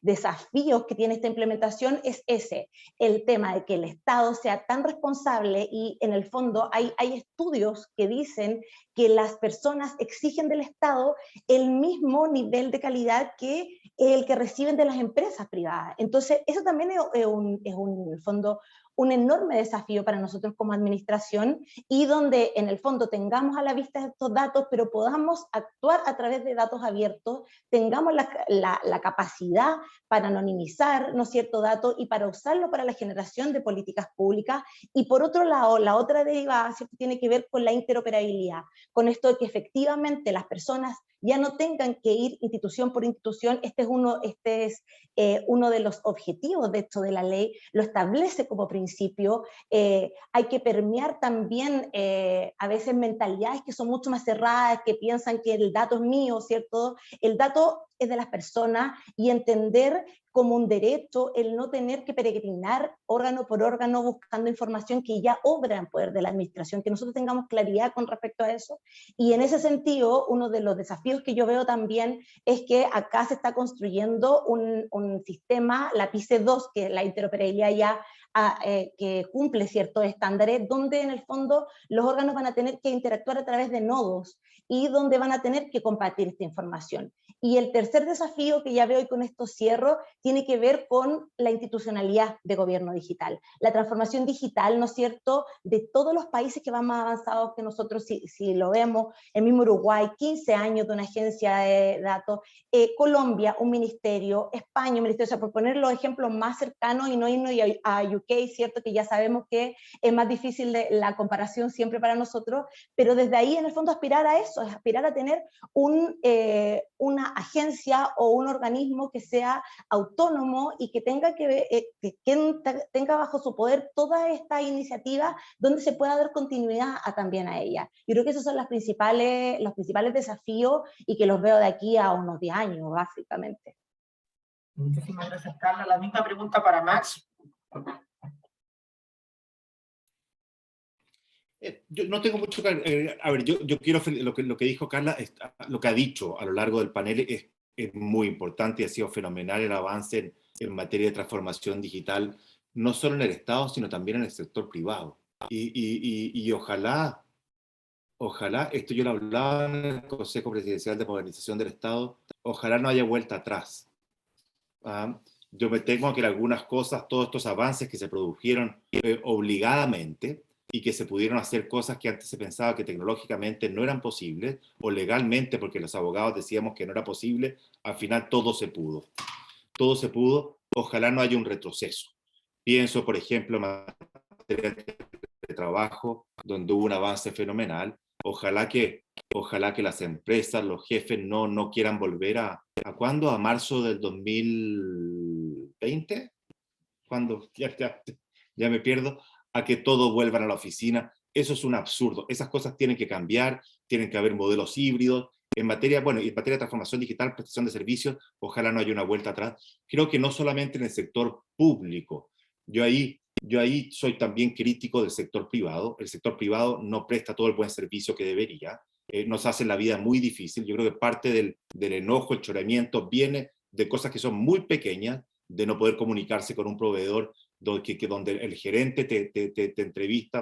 desafíos que tiene esta implementación es ese, el tema de que el Estado sea tan responsable, y en el fondo hay estudios que dicen que las personas exigen del Estado el mismo nivel de calidad que el que reciben de las empresas privadas. Entonces, eso también es en el fondo un enorme desafío para nosotros como administración, y donde en el fondo tengamos a la vista estos datos, pero podamos actuar a través de datos abiertos, tengamos la capacidad para anonimizar, ¿no es cierto?, datos, y para usarlo para la generación de políticas públicas. Y por otro lado, la otra derivada, ¿cierto?, tiene que ver con la interoperabilidad, con esto de que efectivamente las personas ya no tengan que ir institución por institución. Este es uno de los objetivos, de hecho, de la ley, lo establece como principio. Hay que permear también a veces mentalidades que son mucho más cerradas, que piensan que el dato es mío, ¿cierto? El dato es de las personas, y entender como un derecho el no tener que peregrinar órgano por órgano buscando información que ya obra en poder de la administración, que nosotros tengamos claridad con respecto a eso. Y en ese sentido, uno de los desafíos que yo veo también es que acá se está construyendo un sistema, la PICE2, que es la interoperabilidad ya que cumple ciertos estándares, donde en el fondo los órganos van a tener que interactuar a través de nodos, y donde van a tener que compartir esta información. Y el tercer desafío que ya veo, y con esto cierro, tiene que ver con la institucionalidad de gobierno digital. La transformación digital, ¿no es cierto?, de todos los países que van más avanzados que nosotros, si lo vemos, el mismo Uruguay, 15 años de una agencia de datos, Colombia, un ministerio, España, un ministerio, o sea, por poner los ejemplos más cercanos y no irnos a UK, ¿cierto?, que ya sabemos que es más difícil la comparación siempre para nosotros, pero desde ahí en el fondo aspirar a eso, es aspirar a tener una agencia o un organismo que sea autónomo y que tenga tenga bajo su poder todas estas iniciativas, donde se pueda dar continuidad también a ellas. Yo creo que esos son los principales desafíos, y que los veo de aquí a unos 10 años, básicamente. Muchísimas gracias, Carla. La misma pregunta para Max. Yo no tengo mucho que a ver, yo quiero, lo que dijo Carla, lo que ha dicho a lo largo del panel es muy importante, y ha sido fenomenal el avance en materia de transformación digital, no solo en el Estado, sino también en el sector privado. Y ojalá, esto yo lo hablaba en el Consejo Presidencial de Modernización del Estado, ojalá no haya vuelta atrás. Yo me temo a que algunas cosas, todos estos avances que se produjeron obligadamente, y que se pudieron hacer cosas que antes se pensaba que tecnológicamente no eran posibles, o legalmente porque los abogados decíamos que no era posible, al final todo se pudo. todo se pudo, ojalá no haya un retroceso. Pienso, por ejemplo, en materia de trabajo, donde hubo un avance fenomenal. Ojalá que las empresas, los jefes no quieran volver ¿a cuándo? ¿A marzo del 2020? ¿Cuándo? Ya me pierdo. A que todos vuelvan a la oficina. Eso es un absurdo. Esas cosas tienen que cambiar, tienen que haber modelos híbridos. En materia de transformación digital, prestación de servicios, ojalá no haya una vuelta atrás. Creo que no solamente en el sector público. Yo ahí soy también crítico del sector privado. El sector privado no presta todo el buen servicio que debería. Nos hace la vida muy difícil. Yo creo que parte del enojo, el choramiento, viene de cosas que son muy pequeñas, de no poder comunicarse con un proveedor donde el gerente te entrevista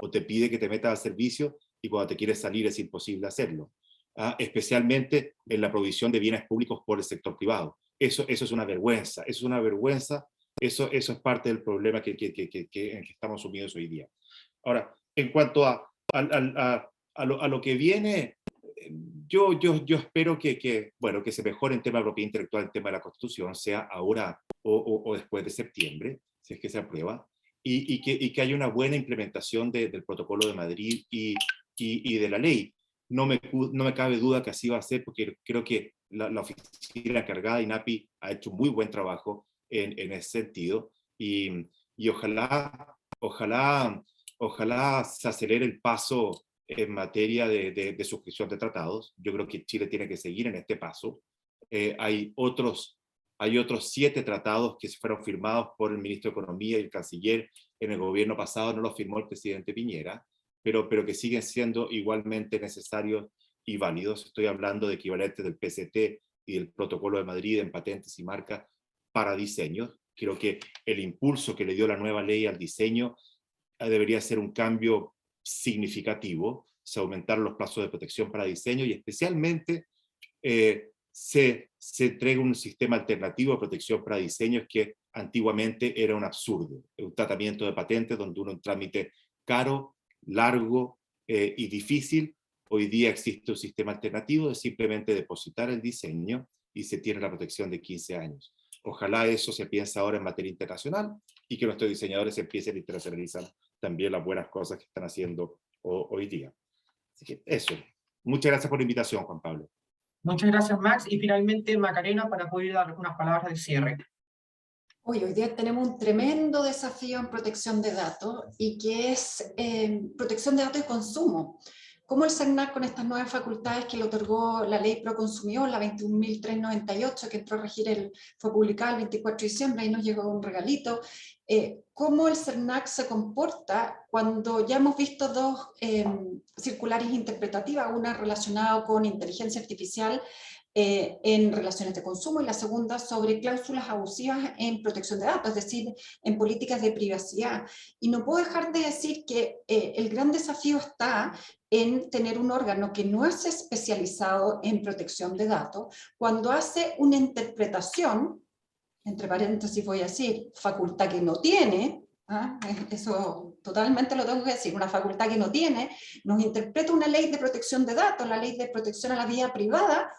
o te pide que te metas al servicio y cuando te quieres salir es imposible hacerlo. Especialmente en la provisión de bienes públicos por el sector privado. Eso es una vergüenza, eso es parte del problema en que estamos sumidos hoy día. Ahora, en cuanto a lo que viene, yo espero que se mejore en tema de propiedad intelectual, el tema de la Constitución, sea ahora o después de septiembre, si es que se aprueba, y que haya una buena implementación del Protocolo de Madrid y de la ley. No me cabe duda que así va a ser, porque creo que la oficina encargada, INAPI, ha hecho un muy buen trabajo en ese sentido, y ojalá se acelere el paso en materia de suscripción de tratados. Yo creo que Chile tiene que seguir en este paso. Hay otros 7 tratados que fueron firmados por el ministro de Economía y el canciller en el gobierno pasado, no los firmó el presidente Piñera, pero que siguen siendo igualmente necesarios y válidos. Estoy hablando de equivalentes del PCT y del Protocolo de Madrid en patentes y marcas para diseños. Creo que el impulso que le dio la nueva ley al diseño debería ser un cambio significativo. Se aumentaron los plazos de protección para diseño y especialmente se entrega un sistema alternativo de protección para diseños que antiguamente era un absurdo, un tratamiento de patentes donde un trámite caro, largo y difícil. Hoy día existe un sistema alternativo de simplemente depositar el diseño y se tiene la protección de 15 años. Ojalá eso se piense ahora en materia internacional y que nuestros diseñadores empiecen a internacionalizar también las buenas cosas que están haciendo hoy día. Así que eso. Muchas gracias por la invitación, Juan Pablo. Muchas gracias, Max. Y finalmente, Macarena, para poder dar unas palabras de cierre. Hoy día tenemos un tremendo desafío en protección de datos y que es protección de datos y consumo. Cómo el CERNAC, con estas nuevas facultades que le otorgó la ley Proconsumidor, la 21.398, que entró a regir, fue publicada el 24 de diciembre, ahí nos llegó un regalito, cómo el CERNAC se comporta cuando ya hemos visto 2 circulares interpretativas, una relacionada con inteligencia artificial en relaciones de consumo y la segunda sobre cláusulas abusivas en protección de datos, es decir, en políticas de privacidad. Y no puedo dejar de decir que el gran desafío está en tener un órgano que no es especializado en protección de datos, cuando hace una interpretación, entre paréntesis voy a decir, facultad que no tiene, eso totalmente lo tengo que decir, una facultad que no tiene, nos interpreta una ley de protección de datos, la ley de protección a la vida privada,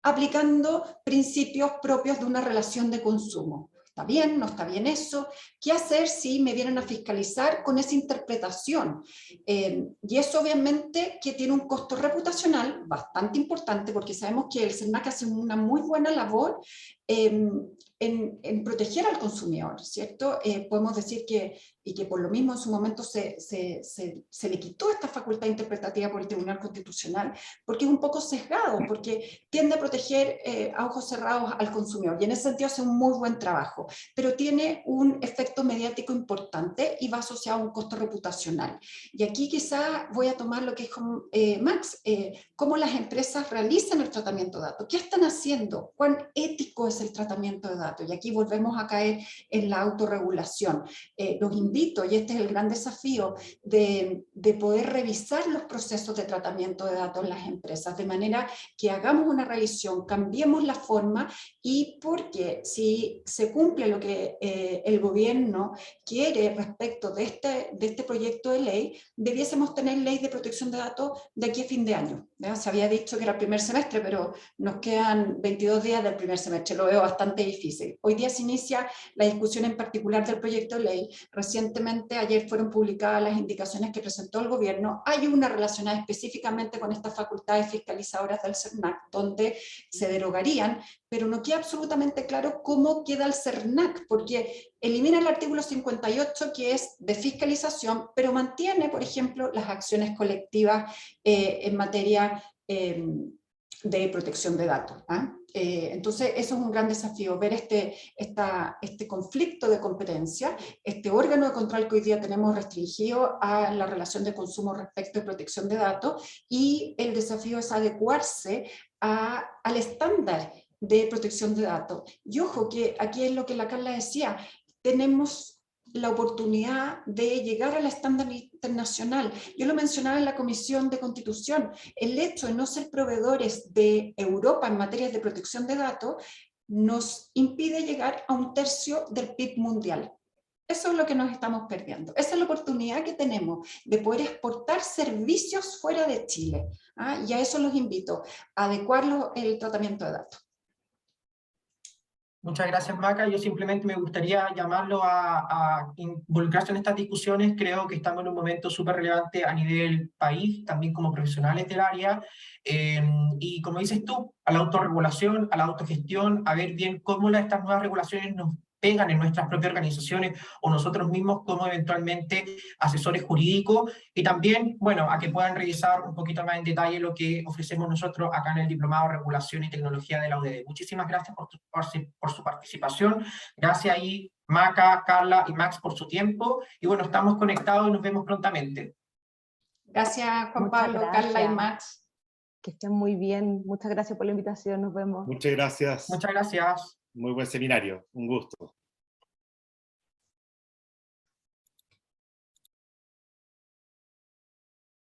aplicando principios propios de una relación de consumo. ¿Está bien? ¿No está bien eso? ¿Qué hacer si me vienen a fiscalizar con esa interpretación? Y eso obviamente que tiene un costo reputacional bastante importante, porque sabemos que el CERNAC hace una muy buena labor en proteger al consumidor, ¿cierto? Podemos decir que por lo mismo en su momento se le quitó esta facultad interpretativa por el Tribunal Constitucional, porque es un poco sesgado, porque tiende a proteger a ojos cerrados al consumidor, y en ese sentido hace un muy buen trabajo, pero tiene un efecto mediático importante y va asociado a un costo reputacional. Y aquí quizá voy a tomar lo que dijo Max, cómo las empresas realizan el tratamiento de datos, qué están haciendo, cuán ético es el tratamiento de datos, y aquí volvemos a caer en la autorregulación. Los invito, y este es el gran desafío, de poder revisar los procesos de tratamiento de datos en las empresas, de manera que hagamos una revisión, cambiemos la forma, y porque si se cumple lo que el gobierno quiere respecto de este proyecto de ley, debiésemos tener ley de protección de datos de aquí a fin de año. ¿Ya? Se había dicho que era el primer semestre, pero nos quedan 22 días del primer semestre. veo bastante difícil. Hoy día se inicia la discusión en particular del proyecto de ley. Recientemente, ayer fueron publicadas las indicaciones que presentó el gobierno. Hay una relacionada específicamente con estas facultades fiscalizadoras del CERNAC, donde se derogarían, pero no queda absolutamente claro cómo queda el CERNAC, porque elimina el artículo 58, que es de fiscalización, pero mantiene, por ejemplo, las acciones colectivas en materia de protección de datos. Entonces, eso es un gran desafío, ver este conflicto de competencia, este órgano de control que hoy día tenemos restringido a la relación de consumo respecto de protección de datos, y el desafío es adecuarse al estándar de protección de datos. Y ojo, que aquí es lo que la Carla decía, tenemos la oportunidad de llegar al estándar internacional. Yo lo mencionaba en la Comisión de Constitución, el hecho de no ser proveedores de Europa en materia de protección de datos nos impide llegar a 1/3 del PIB mundial. Eso es lo que nos estamos perdiendo. Esa es la oportunidad que tenemos de poder exportar servicios fuera de Chile. Y a eso los invito, a adecuar el tratamiento de datos. Muchas gracias, Maca. Yo simplemente me gustaría llamarlo a involucrarse en estas discusiones. Creo que estamos en un momento súper relevante a nivel país, también como profesionales del área. Y como dices tú, a la autorregulación, a la autogestión, a ver bien cómo estas nuevas regulaciones nos pegan en nuestras propias organizaciones o nosotros mismos como eventualmente asesores jurídicos, y también, bueno, a que puedan revisar un poquito más en detalle lo que ofrecemos nosotros acá en el Diplomado de Regulación y Tecnología de la UDD. Muchísimas gracias por su participación. Gracias ahí, Maca, Carla y Max, por su tiempo. Y bueno, estamos conectados y nos vemos prontamente. Gracias, Juan Pablo, Carla y Max. Que estén muy bien. Muchas gracias por la invitación. Nos vemos. Muchas gracias. Muchas gracias. Muy buen seminario. Un gusto.